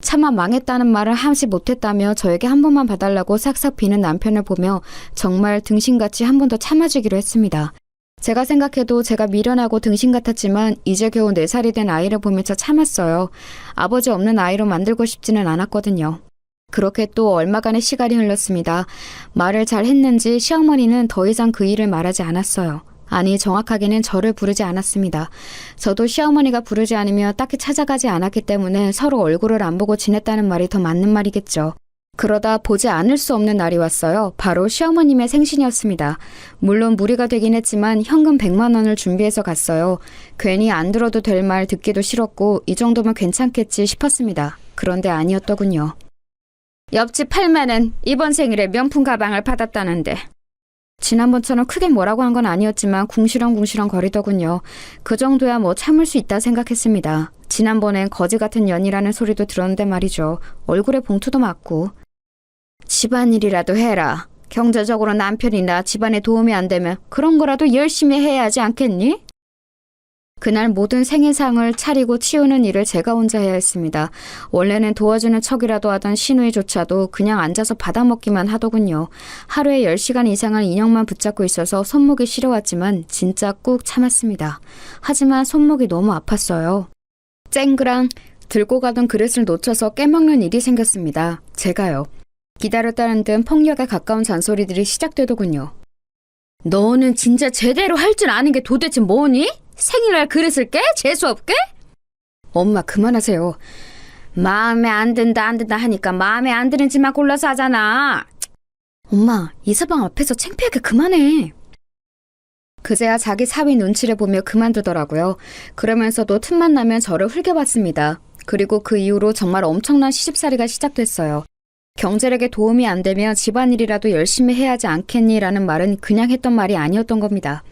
차마 망했다는 말을 하지 못했다며 저에게 한 번만 봐달라고 싹싹 비는 남편을 보며 정말 등신같이 한 번 더 참아주기로 했습니다. 제가 생각해도 제가 미련하고 등신 같았지만 이제 겨우 4살이 된 아이를 보면서 참았어요. 아버지 없는 아이로 만들고 싶지는 않았거든요. 그렇게 또 얼마간의 시간이 흘렀습니다. 말을 잘 했는지 시어머니는 더 이상 그 일을 말하지 않았어요. 아니 정확하게는 저를 부르지 않았습니다. 저도 시어머니가 부르지 않으며 딱히 찾아가지 않았기 때문에 서로 얼굴을 안 보고 지냈다는 말이 더 맞는 말이겠죠. 그러다 보지 않을 수 없는 날이 왔어요. 바로 시어머님의 생신이었습니다. 물론 무리가 되긴 했지만 현금 100만 원을 준비해서 갔어요. 괜히 안 들어도 될 말 듣기도 싫었고 이 정도면 괜찮겠지 싶었습니다. 그런데 아니었더군요. 옆집 팔매는 이번 생일에 명품 가방을 받았다는데. 지난번처럼 크게 뭐라고 한 건 아니었지만 궁시렁궁시렁 거리더군요. 그 정도야 뭐 참을 수 있다 생각했습니다. 지난번엔 거지 같은 년이라는 소리도 들었는데 말이죠. 얼굴에 봉투도 맞고. 집안일이라도 해라. 경제적으로 남편이나 집안에 도움이 안 되면 그런 거라도 열심히 해야 하지 않겠니? 그날 모든 생일상을 차리고 치우는 일을 제가 혼자 해야 했습니다. 원래는 도와주는 척이라도 하던 시누이조차도 그냥 앉아서 받아먹기만 하더군요. 하루에 10시간 이상을 인형만 붙잡고 있어서 손목이 시려웠지만 진짜 꾹 참았습니다. 하지만 손목이 너무 아팠어요. 쨍그랑 들고 가던 그릇을 놓쳐서 깨먹는 일이 생겼습니다. 제가요. 기다렸다는 듯 폭력에 가까운 잔소리들이 시작되더군요. 너는 진짜 제대로 할 줄 아는 게 도대체 뭐니? 생일날 그릇을 깨? 재수없게? 엄마 그만하세요. 마음에 안 든다 하니까 마음에 안 드는 집만 골라서 하잖아. 엄마 이 서방 앞에서 창피하게 그만해. 그제야 자기 사위 눈치를 보며 그만두더라고요. 그러면서도 틈만 나면 저를 흘겨봤습니다. 그리고 그 이후로 정말 엄청난 시집살이가 시작됐어요. 경제력에 도움이 안 되면 집안일이라도 열심히 해야 하지 않겠니? 라는 말은 그냥 했던 말이 아니었던 겁니다.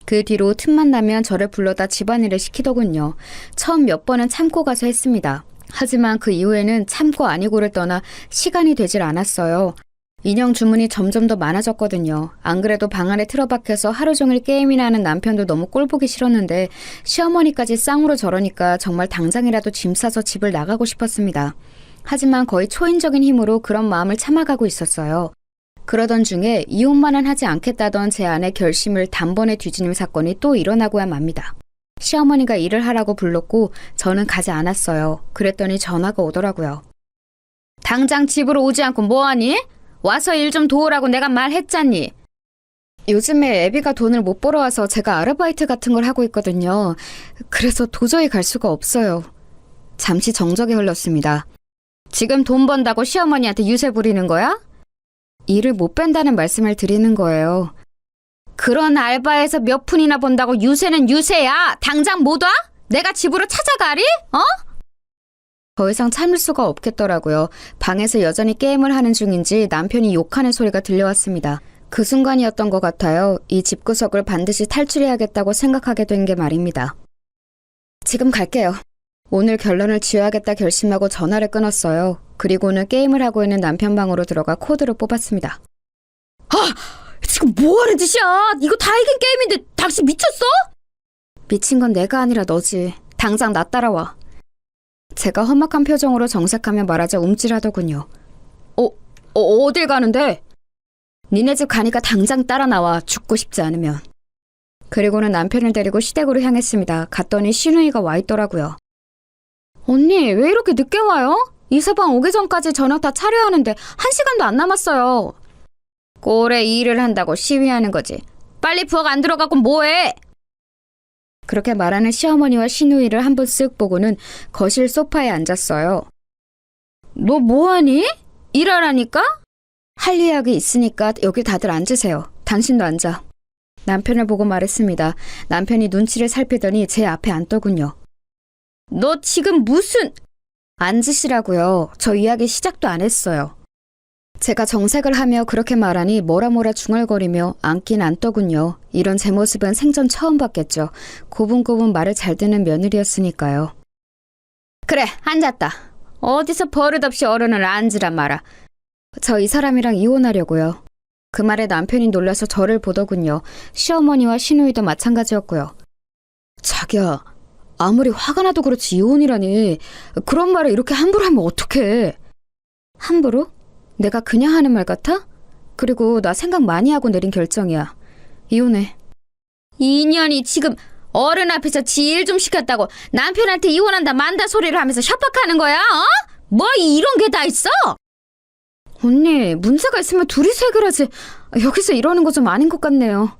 그 뒤로 틈만 나면 저를 불러다 집안일을 시키더군요. 처음 몇 번은 참고 가서 했습니다. 하지만 그 이후에는 참고 아니고를 떠나 시간이 되질 않았어요. 인형 주문이 점점 더 많아졌거든요. 안 그래도 방 안에 틀어박혀서 하루 종일 게임이나 하는 남편도 너무 꼴보기 싫었는데 시어머니까지 쌍으로 저러니까 정말 당장이라도 짐 싸서 집을 나가고 싶었습니다. 하지만 거의 초인적인 힘으로 그런 마음을 참아가고 있었어요. 그러던 중에 이혼만은 하지 않겠다던 제 아내 결심을 단번에 뒤지는 사건이 또 일어나고야 맙니다. 시어머니가 일을 하라고 불렀고 저는 가지 않았어요. 그랬더니 전화가 오더라고요. 당장 집으로 오지 않고 뭐하니? 와서 일 좀 도우라고 내가 말했잖니. 요즘에 애비가 돈을 못 벌어와서 제가 아르바이트 같은 걸 하고 있거든요. 그래서 도저히 갈 수가 없어요. 잠시 정적이 흘렀습니다. 지금 돈 번다고 시어머니한테 유세 부리는 거야? 일을 못 뺀다는 말씀을 드리는 거예요. 그런 알바에서 몇 푼이나 번다고 유세는 유세야. 당장 못 와? 내가 집으로 찾아가리? 어? 더 이상 참을 수가 없겠더라고요. 방에서 여전히 게임을 하는 중인지 남편이 욕하는 소리가 들려왔습니다. 그 순간이었던 것 같아요. 이 집구석을 반드시 탈출해야겠다고 생각하게 된 게 말입니다. 지금 갈게요. 오늘 결론을 지어야겠다 결심하고 전화를 끊었어요. 그리고는 게임을 하고 있는 남편 방으로 들어가 코드를 뽑았습니다. 아! 지금 뭐하는 짓이야? 이거 다 이긴 게임인데 당신 미쳤어? 미친 건 내가 아니라 너지. 당장 나 따라와. 제가 험악한 표정으로 정색하며 말하자 움찔하더군요. 어딜 가는데? 니네 집 가니까 당장 따라 나와, 죽고 싶지 않으면. 그리고는 남편을 데리고 시댁으로 향했습니다. 갔더니 신우이가 와 있더라고요. 언니, 왜 이렇게 늦게 와요? 이서방 오기 전까지 저녁 다 차려야 하는데 1시간도 안 남았어요. 꼴에 일을 한다고 시위하는 거지. 빨리 부엌 안 들어가고 뭐해? 그렇게 말하는 시어머니와 시누이를 한 번 쓱 보고는 거실 소파에 앉았어요. 너 뭐하니? 일하라니까? 할 이야기 있으니까 여기 다들 앉으세요. 당신도 앉아. 남편을 보고 말했습니다. 남편이 눈치를 살피더니 제 앞에 앉더군요. 너 지금 무슨... 앉으시라고요. 저 이야기 시작도 안 했어요. 제가 정색을 하며 그렇게 말하니 뭐라 중얼거리며 앉긴 앉더군요. 이런 제 모습은 생전 처음 봤겠죠. 고분고분 말을 잘 듣는 며느리였으니까요. 그래, 앉았다. 어디서 버릇없이 어른을 앉으란 말아. 저 이 사람이랑 이혼하려고요. 그 말에 남편이 놀라서 저를 보더군요. 시어머니와 시누이도 마찬가지였고요. 자기야, 아무리 화가 나도 그렇지 이혼이라니. 그런 말을 이렇게 함부로 하면 어떡해. 함부로? 내가 그냥 하는 말 같아? 그리고 나 생각 많이 하고 내린 결정이야. 이혼해. 이 년이 지금 어른 앞에서 지 일 좀 시켰다고 남편한테 이혼한다 만다 소리를 하면서 협박하는 거야? 어? 뭐 이런 게 다 있어? 언니, 문제가 있으면 둘이서 해결하지. 여기서 이러는 거 좀 아닌 것 같네요.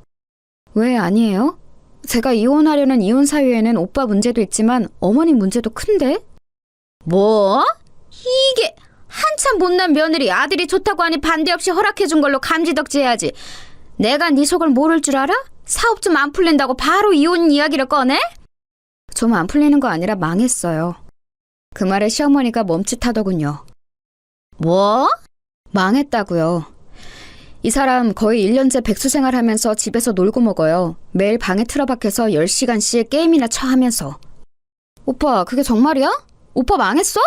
왜 아니에요? 제가 이혼하려는 이혼 사유에는 오빠 문제도 있지만 어머니 문제도 큰데? 뭐? 이게 한참 못난 며느리 아들이 좋다고 하니 반대 없이 허락해준 걸로 감지덕지해야지. 내가 네 속을 모를 줄 알아? 사업 좀 안 풀린다고 바로 이혼 이야기를 꺼내? 좀 안 풀리는 거 아니라 망했어요. 그 말에 시어머니가 멈칫하더군요. 뭐? 망했다고요. 이 사람 거의 1년째 백수생활 하면서 집에서 놀고 먹어요. 매일 방에 틀어박혀서 10시간씩 게임이나 하면서. 오빠, 그게 정말이야? 오빠 망했어?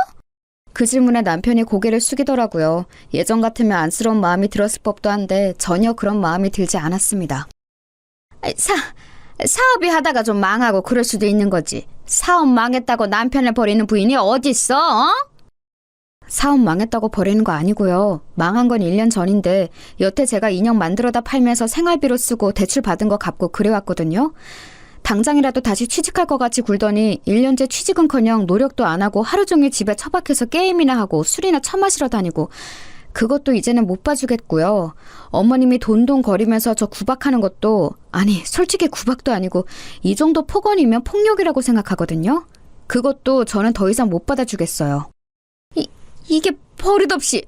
그 질문에 남편이 고개를 숙이더라고요. 예전 같으면 안쓰러운 마음이 들었을 법도 한데 전혀 그런 마음이 들지 않았습니다. 사업이 하다가 좀 망하고 그럴 수도 있는 거지. 사업 망했다고 남편을 버리는 부인이 어딨어? 어? 사업 망했다고 버리는 거 아니고요. 망한 건 1년 전인데 여태 제가 인형 만들어다 팔면서 생활비로 쓰고 대출 받은 거 갚고 그래왔거든요. 당장이라도 다시 취직할 것 같이 굴더니 1년째 취직은커녕 노력도 안 하고 하루 종일 집에 처박혀서 게임이나 하고 술이나 처마시러 다니고 그것도 이제는 못 봐주겠고요. 어머님이 돈돈거리면서 저 구박하는 것도 아니 솔직히 구박도 아니고 이 정도 폭언이면 폭력이라고 생각하거든요. 그것도 저는 더 이상 못 받아주겠어요. 이게 버릇없이.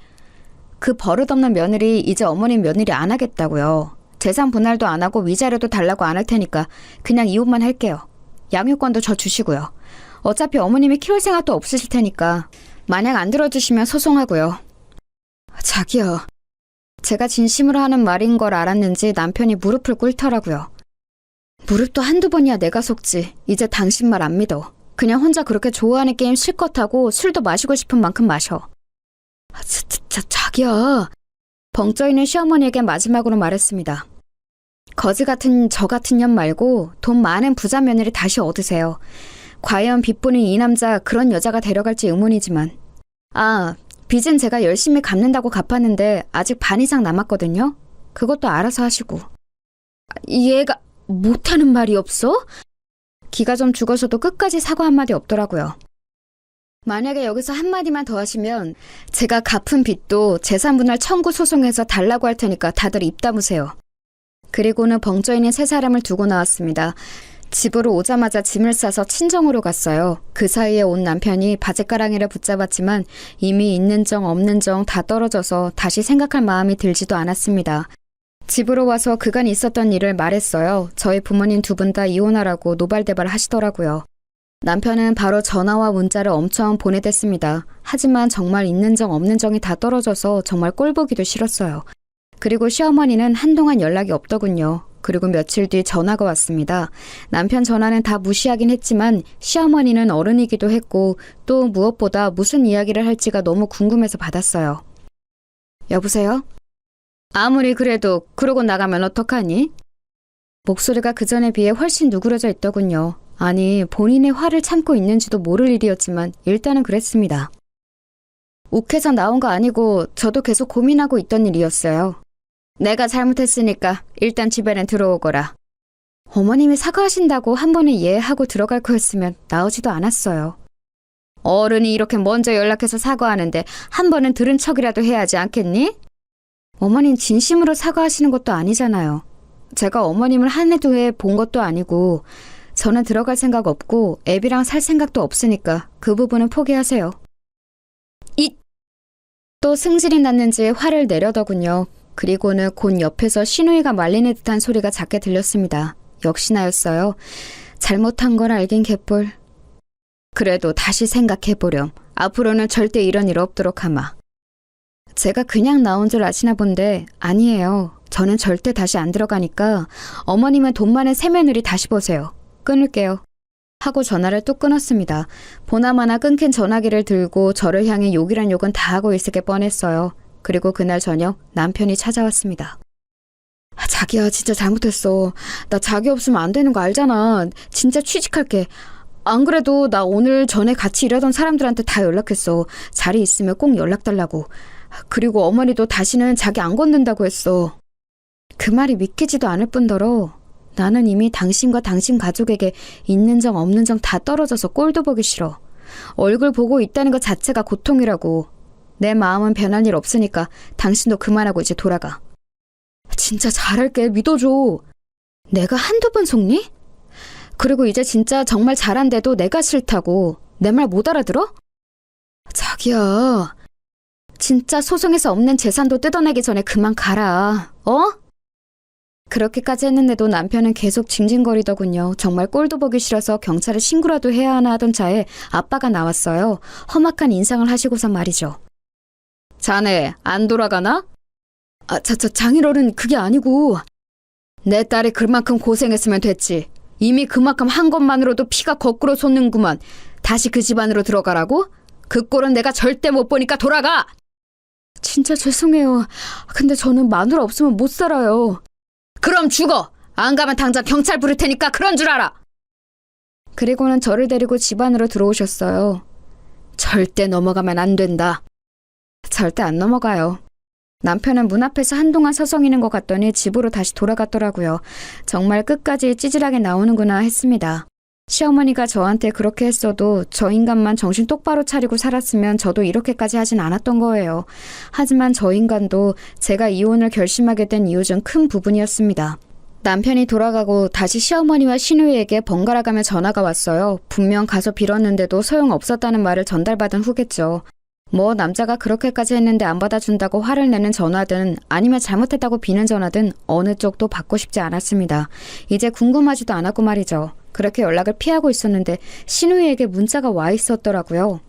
그 버릇없는 며느리 이제 어머님 며느리 안 하겠다고요. 재산 분할도 안 하고 위자료도 달라고 안 할 테니까 그냥 이혼만 할게요. 양육권도 저 주시고요. 어차피 어머님이 키울 생각도 없으실 테니까 만약 안 들어주시면 소송하고요. 자기야. 제가 진심으로 하는 말인 걸 알았는지 남편이 무릎을 꿇더라고요. 무릎도 한두 번이야 내가 속지. 이제 당신 말 안 믿어. 그냥 혼자 그렇게 좋아하는 게임 실컷 하고 술도 마시고 싶은 만큼 마셔. 자기야. 벙쪄있는 시어머니에게 마지막으로 말했습니다. 거지 같은 저 같은 년 말고 돈 많은 부자 며느리 다시 얻으세요. 과연 빚뿐인 이 남자 그런 여자가 데려갈지 의문이지만. 빚은 제가 열심히 갚는다고 갚았는데 아직 반 이상 남았거든요. 그것도 알아서 하시고. 얘가 못하는 말이 없어? 기가 좀 죽어서도 끝까지 사과 한마디 없더라고요. 만약에 여기서 한마디만 더 하시면 제가 갚은 빚도 재산분할 청구 소송해서 달라고 할 테니까 다들 입 다무세요. 그리고는 벙쪄있는 세 사람을 두고 나왔습니다. 집으로 오자마자 짐을 싸서 친정으로 갔어요. 그 사이에 온 남편이 바짓가랑이를 붙잡았지만 이미 있는 정 없는 정 다 떨어져서 다시 생각할 마음이 들지도 않았습니다. 집으로 와서 그간 있었던 일을 말했어요. 저희 부모님 두 분 다 이혼하라고 노발대발 하시더라고요. 남편은 바로 전화와 문자를 엄청 보내댔습니다. 하지만 정말 있는 정 없는 정이 다 떨어져서 정말 꼴보기도 싫었어요. 그리고 시어머니는 한동안 연락이 없더군요. 그리고 며칠 뒤 전화가 왔습니다. 남편 전화는 다 무시하긴 했지만 시어머니는 어른이기도 했고 또 무엇보다 무슨 이야기를 할지가 너무 궁금해서 받았어요. 여보세요? 아무리 그래도 그러고 나가면 어떡하니? 목소리가 그전에 비해 훨씬 누그러져 있더군요. 아니 본인의 화를 참고 있는지도 모를 일이었지만 일단은 그랬습니다. 욱해서 나온 거 아니고 저도 계속 고민하고 있던 일이었어요. 내가 잘못했으니까 일단 집에는 들어오거라. 어머님이 사과하신다고 한 번에 이해하고 들어갈 거였으면 나오지도 않았어요. 어른이 이렇게 먼저 연락해서 사과하는데 한 번은 들은 척이라도 해야지 않겠니? 어머님 진심으로 사과하시는 것도 아니잖아요. 제가 어머님을 한 해 두 해 본 것도 아니고 저는 들어갈 생각 없고 애비랑 살 생각도 없으니까 그 부분은 포기하세요. 또 승질이 났는지 화를 내려더군요. 그리고는 곧 옆에서 신우이가 말리는 듯한 소리가 작게 들렸습니다. 역시나였어요. 잘못한 걸 알긴 개뿔. 그래도 다시 생각해보렴. 앞으로는 절대 이런 일 없도록 하마. 제가 그냥 나온 줄 아시나 본데 아니에요. 저는 절대 다시 안 들어가니까 어머님은 돈 많은 새며느리 다시 보세요. 끊을게요. 하고 전화를 뚝 끊었습니다. 보나마나 끊긴 전화기를 들고 저를 향해 욕이란 욕은 다 하고 있을 게 뻔했어요. 그리고 그날 저녁 남편이 찾아왔습니다. 자기야 진짜 잘못했어. 나 자기 없으면 안 되는 거 알잖아. 진짜 취직할게. 안 그래도 나 오늘 전에 같이 일하던 사람들한테 다 연락했어. 자리 있으면 꼭 연락 달라고. 그리고 어머니도 다시는 자기 안 건든다고 했어. 그 말이 믿기지도 않을 뿐더러 나는 이미 당신과 당신 가족에게 있는 정 없는 정 다 떨어져서 꼴도 보기 싫어. 얼굴 보고 있다는 것 자체가 고통이라고. 내 마음은 변할 일 없으니까 당신도 그만하고 이제 돌아가. 진짜 잘할게. 믿어줘. 내가 한두 번 속니? 그리고 이제 진짜 정말 잘한데도 내가 싫다고. 내 말 못 알아들어? 자기야. 진짜 소송에서 없는 재산도 뜯어내기 전에 그만 가라. 어? 그렇게까지 했는데도 남편은 계속 징징거리더군요. 정말 꼴도 보기 싫어서 경찰에 신고라도 해야 하나 하던 차에 아빠가 나왔어요. 험악한 인상을 하시고서 말이죠. 자네 안 돌아가나? 장인어른 그게 아니고. 내 딸이 그만큼 고생했으면 됐지. 이미 그만큼 한 것만으로도 피가 거꾸로 솟는구만. 다시 그 집안으로 들어가라고? 그 꼴은 내가 절대 못 보니까 돌아가! 진짜 죄송해요. 근데 저는 마누라 없으면 못 살아요. 그럼 죽어! 안 가면 당장 경찰 부를 테니까 그런 줄 알아! 그리고는 저를 데리고 집 안으로 들어오셨어요. 절대 넘어가면 안 된다. 절대 안 넘어가요. 남편은 문 앞에서 한동안 서성이는 것 같더니 집으로 다시 돌아갔더라고요. 정말 끝까지 찌질하게 나오는구나 했습니다. 시어머니가 저한테 그렇게 했어도 저 인간만 정신 똑바로 차리고 살았으면 저도 이렇게까지 하진 않았던 거예요. 하지만 저 인간도 제가 이혼을 결심하게 된 이유 중 큰 부분이었습니다. 남편이 돌아가고 다시 시어머니와 시누이에게 번갈아가며 전화가 왔어요. 분명 가서 빌었는데도 소용없었다는 말을 전달받은 후겠죠. 뭐 남자가 그렇게까지 했는데 안 받아준다고 화를 내는 전화든 아니면 잘못했다고 비는 전화든 어느 쪽도 받고 싶지 않았습니다. 이제 궁금하지도 않았고 말이죠. 그렇게 연락을 피하고 있었는데 시누이에게 문자가 와 있었더라고요.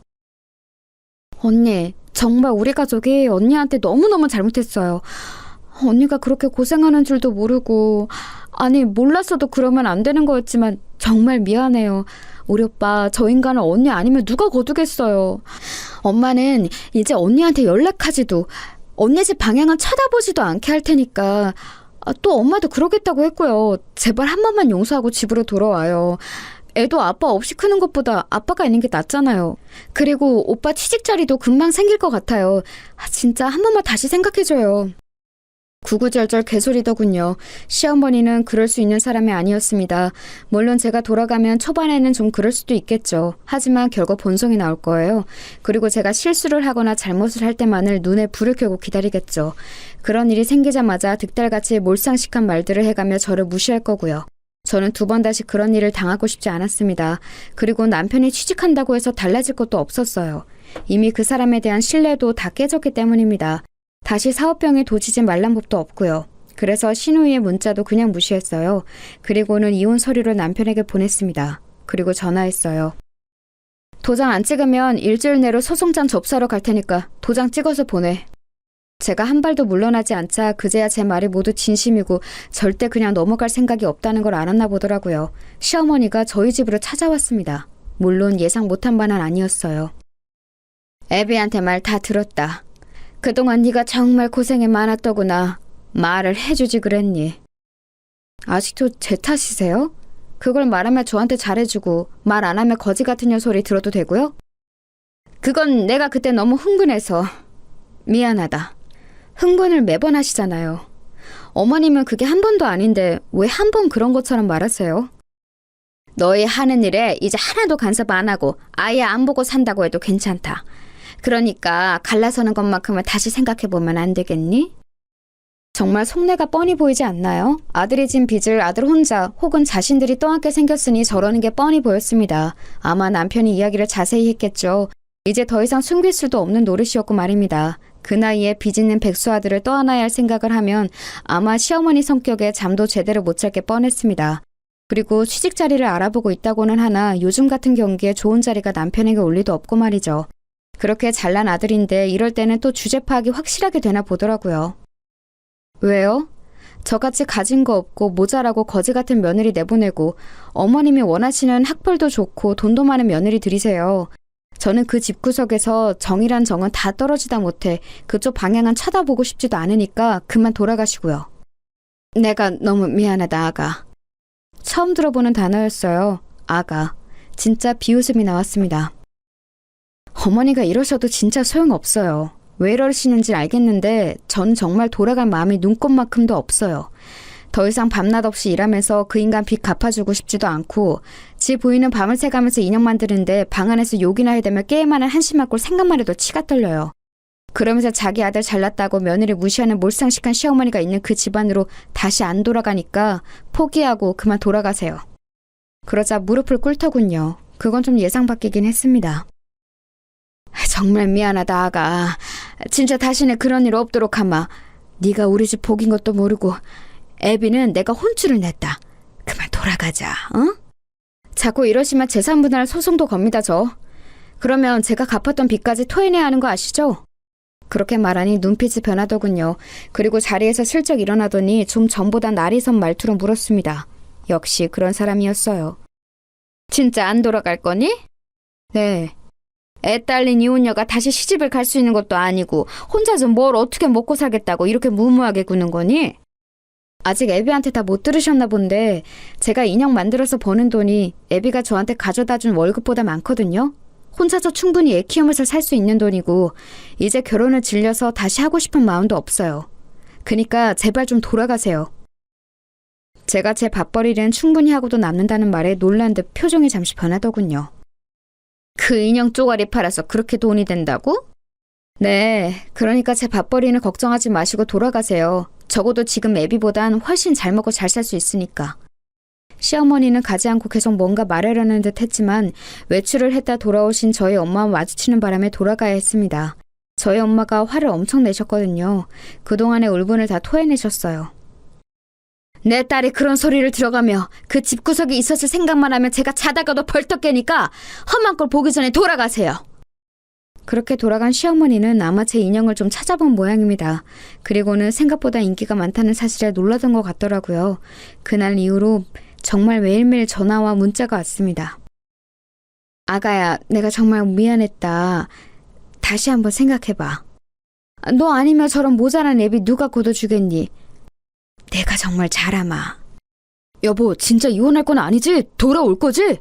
언니, 정말 우리 가족이 언니한테 너무너무 잘못했어요. 언니가 그렇게 고생하는 줄도 모르고, 아니 몰랐어도 그러면 안 되는 거였지만 정말 미안해요. 우리 오빠 저 인간을 언니 아니면 누가 거두겠어요. 엄마는 이제 언니한테 연락하지도 언니 집 방향은 쳐다보지도 않게 할 테니까. 또 엄마도 그러겠다고 했고요. 제발 한 번만 용서하고 집으로 돌아와요. 애도 아빠 없이 크는 것보다 아빠가 있는 게 낫잖아요. 그리고 오빠 취직 자리도 금방 생길 것 같아요. 진짜 한 번만 다시 생각해줘요. 구구절절 개소리더군요. 시어머니는 그럴 수 있는 사람이 아니었습니다. 물론 제가 돌아가면 초반에는 좀 그럴 수도 있겠죠. 하지만 결국 본성이 나올 거예요. 그리고 제가 실수를 하거나 잘못을 할 때만을 눈에 불을 켜고 기다리겠죠. 그런 일이 생기자마자 득달같이 몰상식한 말들을 해가며 저를 무시할 거고요. 저는 두 번 다시 그런 일을 당하고 싶지 않았습니다. 그리고 남편이 취직한다고 해서 달라질 것도 없었어요. 이미 그 사람에 대한 신뢰도 다 깨졌기 때문입니다. 다시 사업병에 도지지 말란 법도 없고요. 그래서 신우이의 문자도 그냥 무시했어요. 그리고는 이혼 서류를 남편에게 보냈습니다. 그리고 전화했어요. 도장 안 찍으면 일주일 내로 소송장 접수하러 갈 테니까 도장 찍어서 보내. 제가 한 발도 물러나지 않자 그제야 제 말이 모두 진심이고 절대 그냥 넘어갈 생각이 없다는 걸 알았나 보더라고요. 시어머니가 저희 집으로 찾아왔습니다. 물론 예상 못한 바는 아니었어요. 애비한테 말 다 들었다. 그동안 네가 정말 고생이 많았더구나. 말을 해주지 그랬니? 아직도 제 탓이세요? 그걸 말하면 저한테 잘해주고 말 안 하면 거지 같은 년 소리 들어도 되고요? 그건 내가 그때 너무 흥분해서 미안하다. 흥분을 매번 하시잖아요. 어머님은 그게 한 번도 아닌데 왜 한 번 그런 것처럼 말하세요? 너희 하는 일에 이제 하나도 간섭 안 하고 아예 안 보고 산다고 해도 괜찮다. 그러니까 갈라서는 것만큼은 다시 생각해보면 안 되겠니? 정말 속내가 뻔히 보이지 않나요? 아들이 진 빚을 아들 혼자 혹은 자신들이 떠안게 생겼으니 저러는 게 뻔히 보였습니다. 아마 남편이 이야기를 자세히 했겠죠. 이제 더 이상 숨길 수도 없는 노릇이었고 말입니다. 그 나이에 빚 있는 백수 아들을 떠안아야 할 생각을 하면 아마 시어머니 성격에 잠도 제대로 못 잘 게 뻔했습니다. 그리고 취직 자리를 알아보고 있다고는 하나 요즘 같은 경기에 좋은 자리가 남편에게 올 리도 없고 말이죠. 그렇게 잘난 아들인데 이럴 때는 또 주제 파악이 확실하게 되나 보더라고요. 왜요? 저같이 가진 거 없고 모자라고 거지 같은 며느리 내보내고 어머님이 원하시는 학벌도 좋고 돈도 많은 며느리 들이세요. 저는 그 집구석에서 정이란 정은 다 떨어지다 못해 그쪽 방향은 쳐다보고 싶지도 않으니까 그만 돌아가시고요. 내가 너무 미안하다, 아가. 처음 들어보는 단어였어요. 아가. 진짜 비웃음이 나왔습니다. 어머니가 이러셔도 진짜 소용없어요. 왜 이러시는지 알겠는데 전 정말 돌아갈 마음이 눈꼽만큼도 없어요. 더 이상 밤낮 없이 일하면서 그 인간 빚 갚아주고 싶지도 않고 지 부인은 밤을 새가면서 인형 만드는데 방 안에서 욕이나 해대며 게임하는 한심한 꼴 생각만 해도 치가 떨려요. 그러면서 자기 아들 잘났다고 며느리 무시하는 몰상식한 시어머니가 있는 그 집안으로 다시 안 돌아가니까 포기하고 그만 돌아가세요. 그러자 무릎을 꿇더군요. 그건 좀 예상 밖이긴 했습니다. 정말 미안하다, 아가. 진짜 다시는 그런 일 없도록 하마. 네가 우리 집 복인 것도 모르고 애비는 내가 혼쭐을 냈다. 그만 돌아가자, 어? 자꾸 이러시면 재산분할 소송도 겁니다, 저. 그러면 제가 갚았던 빚까지 토해내야 하는 거 아시죠? 그렇게 말하니 눈빛이 변하더군요. 그리고 자리에서 슬쩍 일어나더니 좀 전보다 날이 선 말투로 물었습니다. 역시 그런 사람이었어요. 진짜 안 돌아갈 거니? 네. 애 딸린 이혼녀가 다시 시집을 갈 수 있는 것도 아니고 혼자서 뭘 어떻게 먹고 살겠다고 이렇게 무모하게 구는 거니? 아직 애비한테 다 못 들으셨나 본데 제가 인형 만들어서 버는 돈이 애비가 저한테 가져다 준 월급보다 많거든요. 혼자서 충분히 애 키우면서 살 수 있는 돈이고 이제 결혼을 질려서 다시 하고 싶은 마음도 없어요. 그니까 제발 좀 돌아가세요. 제가 제 밥벌이는 충분히 하고도 남는다는 말에 놀란 듯 표정이 잠시 변하더군요. 그 인형 쪼가리 팔아서 그렇게 돈이 된다고? 네, 그러니까 제 밥벌이는 걱정하지 마시고 돌아가세요. 적어도 지금 애비보단 훨씬 잘 먹고 잘 살 수 있으니까. 시어머니는 가지 않고 계속 뭔가 말하려는 듯 했지만 외출을 했다 돌아오신 저희 엄마와 마주치는 바람에 돌아가야 했습니다. 저희 엄마가 화를 엄청 내셨거든요. 그동안의 울분을 다 토해내셨어요. 내 딸이 그런 소리를 들어가며 그 집구석에 있었을 생각만 하면 제가 자다가도 벌떡 깨니까 험한 꼴 보기 전에 돌아가세요. 그렇게 돌아간 시어머니는 아마 제 인형을 좀 찾아본 모양입니다. 그리고는 생각보다 인기가 많다는 사실에 놀라던 것 같더라고요. 그날 이후로 정말 매일매일 전화와 문자가 왔습니다. 아가야, 내가 정말 미안했다. 다시 한번 생각해봐. 너 아니면 저런 모자란 애비 누가 걷어주겠니? 내가 정말 잘하마. 여보, 진짜 이혼할 건 아니지? 돌아올 거지?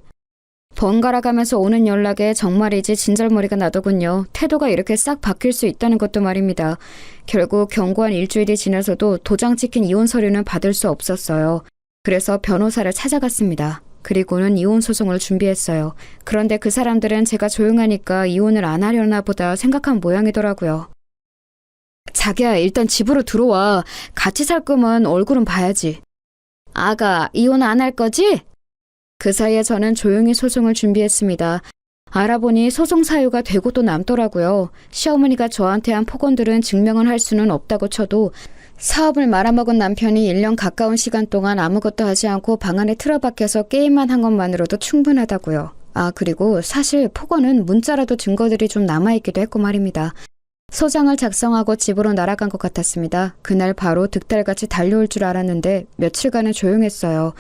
번갈아 가면서 오는 연락에 정말이지 진절머리가 나더군요. 태도가 이렇게 싹 바뀔 수 있다는 것도 말입니다. 결국 경고한 일주일이 지나서도 도장 찍힌 이혼 서류는 받을 수 없었어요. 그래서 변호사를 찾아갔습니다. 그리고는 이혼 소송을 준비했어요. 그런데 그 사람들은 제가 조용하니까 이혼을 안 하려나 보다 생각한 모양이더라고요. 자기야, 일단 집으로 들어와. 같이 살 거면 얼굴은 봐야지. 아가, 이혼 안 할 거지? 그 사이에 저는 조용히 소송을 준비했습니다. 알아보니 소송 사유가 되고 또 남더라고요. 시어머니가 저한테 한 폭언들은 증명을 할 수는 없다고 쳐도 사업을 말아먹은 남편이 1년 가까운 시간 동안 아무것도 하지 않고 방 안에 틀어박혀서 게임만 한 것만으로도 충분하다고요. 아, 그리고 사실 폭언은 문자라도 증거들이 좀 남아있기도 했고 말입니다. 소장을 작성하고 집으로 날아간 것 같았습니다. 그날 바로 득달같이 달려올 줄 알았는데 며칠간은 조용했어요.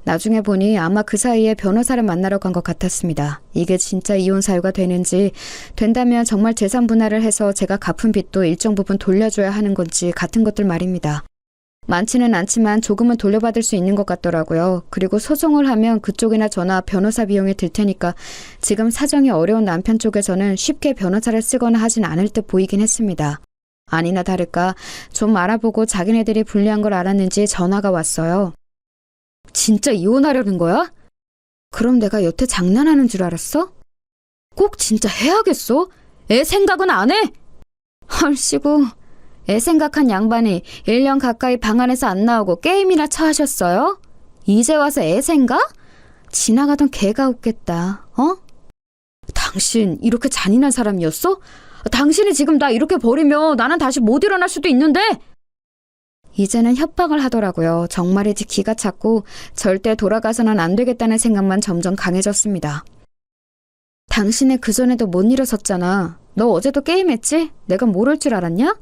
나중에 보니 아마 그 사이에 변호사를 만나러 간 것 같았습니다. 이게 진짜 이혼 사유가 되는지, 된다면 정말 재산 분할을 해서 제가 갚은 빚도 일정 부분 돌려줘야 하는 건지 같은 것들 말입니다. 많지는 않지만 조금은 돌려받을 수 있는 것 같더라고요. 그리고 소송을 하면 그쪽이나 저나 변호사 비용이 들 테니까 지금 사정이 어려운 남편 쪽에서는 쉽게 변호사를 쓰거나 하진 않을 듯 보이긴 했습니다. 아니나 다를까 좀 알아보고 자기네들이 불리한 걸 알았는지 전화가 왔어요. 진짜 이혼하려는 거야? 그럼 내가 여태 장난하는 줄 알았어? 꼭 진짜 해야겠어? 애 생각은 안 해? 헐씨구, 애 생각한 양반이 1년 가까이 방 안에서 안 나오고 게임이나 처하셨어요? 이제 와서 애 생각? 지나가던 개가 웃겠다, 어? 당신 이렇게 잔인한 사람이었어? 당신이 지금 나 이렇게 버리면 나는 다시 못 일어날 수도 있는데! 이제는 협박을 하더라고요. 정말이지 기가 찼고 절대 돌아가서는 안 되겠다는 생각만 점점 강해졌습니다. 당신은 그전에도 못 일어섰잖아. 너 어제도 게임했지? 내가 모를 줄 알았냐?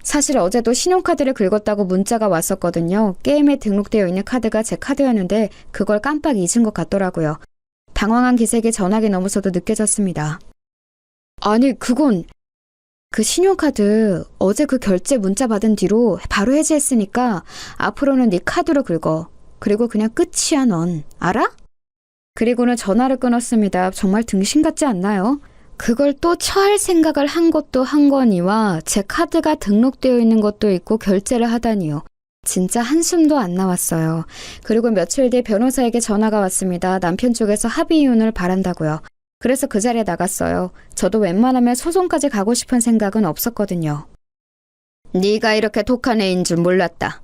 사실 어제도 신용카드를 긁었다고 문자가 왔었거든요. 게임에 등록되어 있는 카드가 제 카드였는데 그걸 깜빡 잊은 것 같더라고요. 당황한 기색이 전화기 너머서도 느껴졌습니다. 아니 그건 그 신용카드 어제 그 결제 문자 받은 뒤로 바로 해지했으니까 앞으로는 네 카드로 긁어. 그리고 그냥 끝이야 넌. 알아? 그리고는 전화를 끊었습니다. 정말 등신 같지 않나요? 그걸 또 처할 생각을 한 것도 한 거니와 제 카드가 등록되어 있는 것도 있고 결제를 하다니요. 진짜 한숨도 안 나왔어요. 그리고 며칠 뒤 변호사에게 전화가 왔습니다. 남편 쪽에서 합의 이혼을 바란다고요. 그래서 그 자리에 나갔어요. 저도 웬만하면 소송까지 가고 싶은 생각은 없었거든요. 네가 이렇게 독한 애인 줄 몰랐다.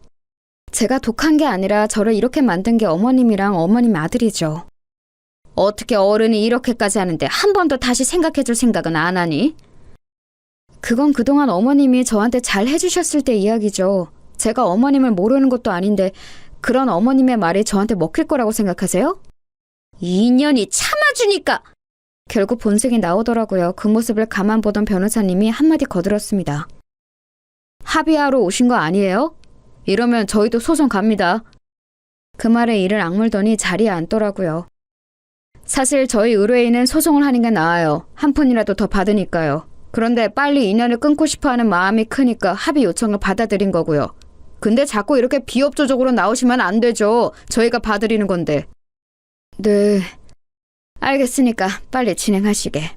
제가 독한 게 아니라 저를 이렇게 만든 게 어머님이랑 어머님 아들이죠. 어떻게 어른이 이렇게까지 하는데 한 번도 다시 생각해줄 생각은 안 하니? 그건 그동안 어머님이 저한테 잘 해주셨을 때 이야기죠. 제가 어머님을 모르는 것도 아닌데 그런 어머님의 말이 저한테 먹힐 거라고 생각하세요? 2년이 참아주니까! 결국 본색이 나오더라고요. 그 모습을 가만 보던 변호사님이 한마디 거들었습니다. 합의하러 오신 거 아니에요? 이러면 저희도 소송 갑니다. 그 말에 이를 악물더니 자리에 앉더라고요. 사실 저희 의뢰인은 소송을 하는 게 나아요. 한 푼이라도 더 받으니까요. 그런데 빨리 인연을 끊고 싶어하는 마음이 크니까 합의 요청을 받아들인 거고요. 근데 자꾸 이렇게 비협조적으로 나오시면 안 되죠. 저희가 봐드리는 건데. 네, 알겠으니까 빨리 진행하시게.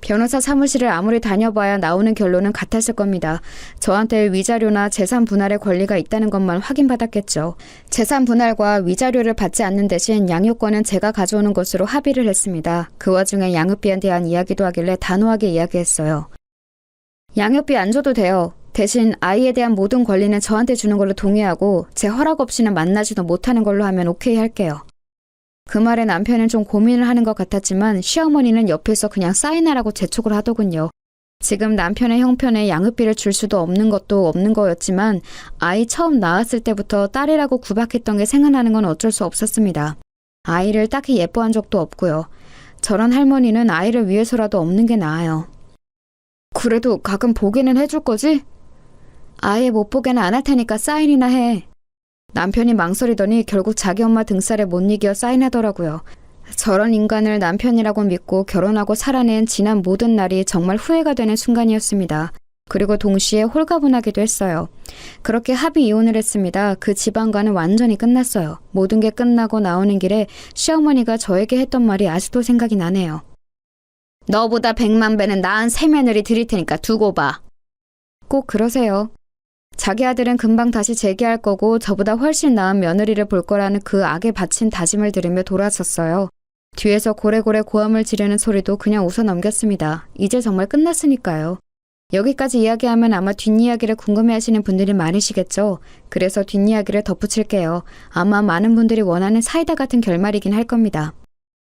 변호사 사무실을 아무리 다녀봐야 나오는 결론은 같았을 겁니다. 저한테 위자료나 재산 분할의 권리가 있다는 것만 확인받았겠죠. 재산 분할과 위자료를 받지 않는 대신 양육권은 제가 가져오는 것으로 합의를 했습니다. 그 와중에 양육비에 대한 이야기도 하길래 단호하게 이야기했어요. 양육비 안 줘도 돼요. 대신 아이에 대한 모든 권리는 저한테 주는 걸로 동의하고 제 허락 없이는 만나지도 못하는 걸로 하면 오케이 할게요. 그 말에 남편은 좀 고민을 하는 것 같았지만 시어머니는 옆에서 그냥 사인하라고 재촉을 하더군요. 지금 남편의 형편에 양육비를 줄 수도 없는 것도 없는 거였지만 아이 처음 낳았을 때부터 딸이라고 구박했던 게 생각나는 건 어쩔 수 없었습니다. 아이를 딱히 예뻐한 적도 없고요. 저런 할머니는 아이를 위해서라도 없는 게 나아요. 그래도 가끔 보기는 해줄 거지? 아예 못 보게는 안 할 테니까 사인이나 해. 남편이 망설이더니 결국 자기 엄마 등살에 못 이겨 사인하더라고요. 저런 인간을 남편이라고 믿고 결혼하고 살아낸 지난 모든 날이 정말 후회가 되는 순간이었습니다. 그리고 동시에 홀가분하기도 했어요. 그렇게 합의 이혼을 했습니다. 그 집안과는 완전히 끝났어요. 모든 게 끝나고 나오는 길에 시어머니가 저에게 했던 말이 아직도 생각이 나네요. 너보다 100만 배는 나은 새 며느리 드릴 테니까 두고 봐. 꼭 그러세요. 자기 아들은 금방 다시 재기할 거고 저보다 훨씬 나은 며느리를 볼 거라는 그 악에 바친 다짐을 들으며 돌아섰어요. 뒤에서 고래고래 고함을 지르는 소리도 그냥 웃어 넘겼습니다. 이제 정말 끝났으니까요. 여기까지 이야기하면 아마 뒷이야기를 궁금해하시는 분들이 많으시겠죠. 그래서 뒷이야기를 덧붙일게요. 아마 많은 분들이 원하는 사이다 같은 결말이긴 할 겁니다.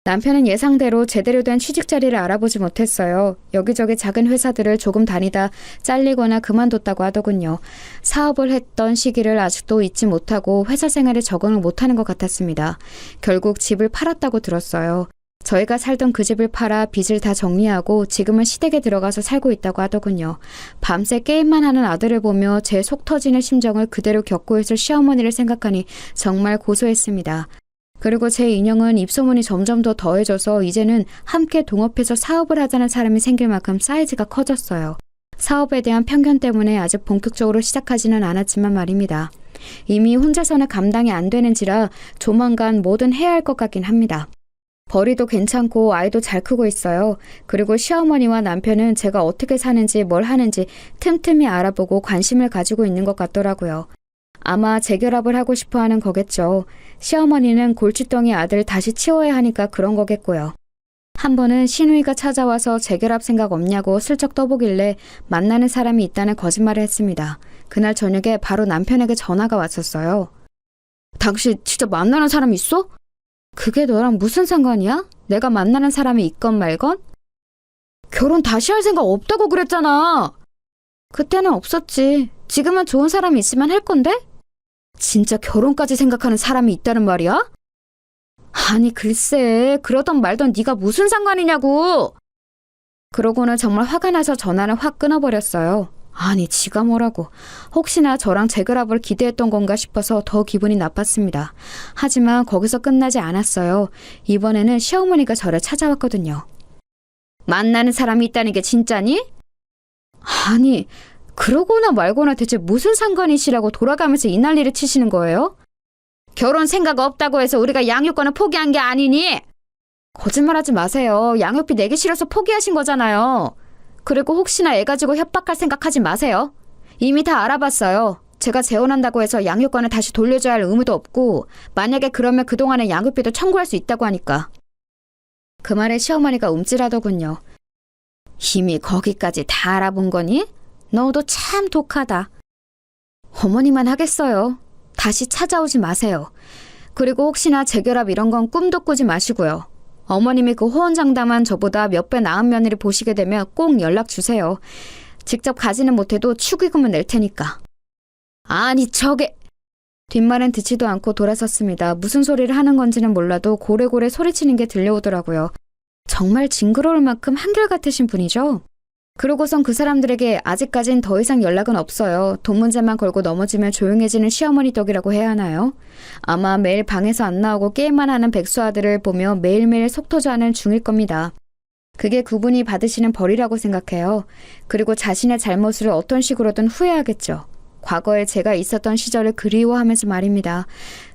남편은 예상대로 제대로 된 취직 자리를 알아보지 못했어요. 여기저기 작은 회사들을 조금 다니다 잘리거나 그만뒀다고 하더군요. 사업을 했던 시기를 아직도 잊지 못하고 회사 생활에 적응을 못하는 것 같았습니다. 결국 집을 팔았다고 들었어요. 저희가 살던 그 집을 팔아 빚을 다 정리하고 지금은 시댁에 들어가서 살고 있다고 하더군요. 밤새 게임만 하는 아들을 보며 제 속 터지는 심정을 그대로 겪고 있을 시어머니를 생각하니 정말 고소했습니다. 그리고 제 인형은 입소문이 점점 더 더해져서 이제는 함께 동업해서 사업을 하자는 사람이 생길 만큼 사이즈가 커졌어요. 사업에 대한 편견 때문에 아직 본격적으로 시작하지는 않았지만 말입니다. 이미 혼자서는 감당이 안 되는지라 조만간 뭐든 해야 할 것 같긴 합니다. 벌이도 괜찮고 아이도 잘 크고 있어요. 그리고 시어머니와 남편은 제가 어떻게 사는지 뭘 하는지 틈틈이 알아보고 관심을 가지고 있는 것 같더라고요. 아마 재결합을 하고 싶어 하는 거겠죠. 시어머니는 골칫덩이 아들 다시 치워야 하니까 그런 거겠고요. 한 번은 시누이가 찾아와서 재결합 생각 없냐고 슬쩍 떠보길래 만나는 사람이 있다는 거짓말을 했습니다. 그날 저녁에 바로 남편에게 전화가 왔었어요. 당신 진짜 만나는 사람 있어? 그게 너랑 무슨 상관이야? 내가 만나는 사람이 있건 말건? 결혼 다시 할 생각 없다고 그랬잖아. 그때는 없었지. 지금은 좋은 사람이 있으면 할 건데? 진짜 결혼까지 생각하는 사람이 있다는 말이야? 아니 글쎄 그러던 말던 네가 무슨 상관이냐고. 그러고는 정말 화가 나서 전화를 확 끊어버렸어요. 아니 지가 뭐라고. 혹시나 저랑 재결합을 기대했던 건가 싶어서 더 기분이 나빴습니다. 하지만 거기서 끝나지 않았어요. 이번에는 시어머니가 저를 찾아왔거든요. 만나는 사람이 있다는 게 진짜니? 아니 그러거나 말거나 대체 무슨 상관이시라고 돌아가면서 이 난리를 치시는 거예요? 결혼 생각 없다고 해서 우리가 양육권을 포기한 게 아니니? 거짓말하지 마세요. 양육비 내기 싫어서 포기하신 거잖아요. 그리고 혹시나 애 가지고 협박할 생각하지 마세요. 이미 다 알아봤어요. 제가 재혼한다고 해서 양육권을 다시 돌려줘야 할 의무도 없고 만약에 그러면 그동안의 양육비도 청구할 수 있다고 하니까. 그 말에 시어머니가 움찔하더군요. 이미 거기까지 다 알아본 거니? 너도 참 독하다. 어머니만 하겠어요. 다시 찾아오지 마세요. 그리고 혹시나 재결합 이런 건 꿈도 꾸지 마시고요. 어머님이 그 호언장담한 저보다 몇 배 나은 며느리 보시게 되면 꼭 연락 주세요. 직접 가지는 못해도 축의금은 낼 테니까. 아니 저게... 뒷말은 듣지도 않고 돌아섰습니다. 무슨 소리를 하는 건지는 몰라도 고래고래 소리치는 게 들려오더라고요. 정말 징그러울 만큼 한결같으신 분이죠. 그러고선 그 사람들에게 아직까진 더 이상 연락은 없어요. 돈 문제만 걸고 넘어지면 조용해지는 시어머니 덕이라고 해야 하나요? 아마 매일 방에서 안 나오고 게임만 하는 백수 아들을 보며 매일매일 속 터져하는 중일 겁니다. 그게 그분이 받으시는 벌이라고 생각해요. 그리고 자신의 잘못을 어떤 식으로든 후회하겠죠. 과거에 제가 있었던 시절을 그리워하면서 말입니다.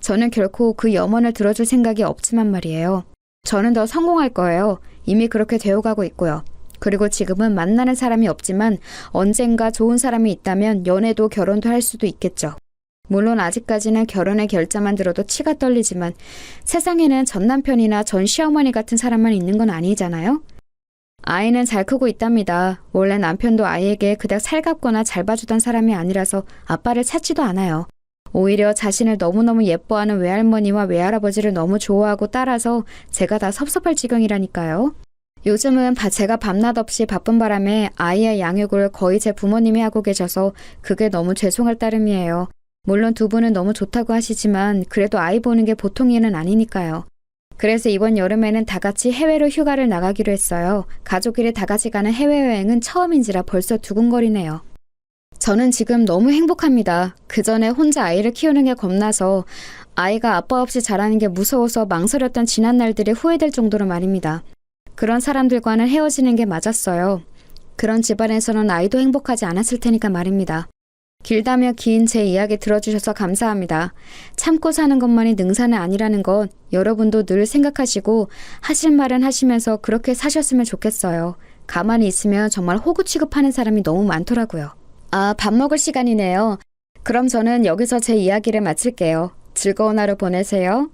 저는 결코 그 염원을 들어줄 생각이 없지만 말이에요. 저는 더 성공할 거예요. 이미 그렇게 되어가고 있고요. 그리고 지금은 만나는 사람이 없지만 언젠가 좋은 사람이 있다면 연애도 결혼도 할 수도 있겠죠. 물론 아직까지는 결혼의 결자만 들어도 치가 떨리지만 세상에는 전 남편이나 전 시어머니 같은 사람만 있는 건 아니잖아요. 아이는 잘 크고 있답니다. 원래 남편도 아이에게 그닥 살갑거나 잘 봐주던 사람이 아니라서 아빠를 찾지도 않아요. 오히려 자신을 너무너무 예뻐하는 외할머니와 외할아버지를 너무 좋아하고 따라서 제가 다 섭섭할 지경이라니까요. 요즘은 제가 밤낮 없이 바쁜 바람에 아이의 양육을 거의 제 부모님이 하고 계셔서 그게 너무 죄송할 따름이에요. 물론 두 분은 너무 좋다고 하시지만 그래도 아이 보는 게 보통 일은 아니니까요. 그래서 이번 여름에는 다 같이 해외로 휴가를 나가기로 했어요. 가족끼리 다 같이 가는 해외여행은 처음인지라 벌써 두근거리네요. 저는 지금 너무 행복합니다. 그 전에 혼자 아이를 키우는 게 겁나서 아이가 아빠 없이 자라는 게 무서워서 망설였던 지난 날들이 후회될 정도로 말입니다. 그런 사람들과는 헤어지는 게 맞았어요. 그런 집안에서는 아이도 행복하지 않았을 테니까 말입니다. 길다며 긴 제 이야기 들어주셔서 감사합니다. 참고 사는 것만이 능사는 아니라는 것 여러분도 늘 생각하시고 하실 말은 하시면서 그렇게 사셨으면 좋겠어요. 가만히 있으면 정말 호구 취급하는 사람이 너무 많더라고요. 아, 밥 먹을 시간이네요. 그럼 저는 여기서 제 이야기를 마칠게요. 즐거운 하루 보내세요.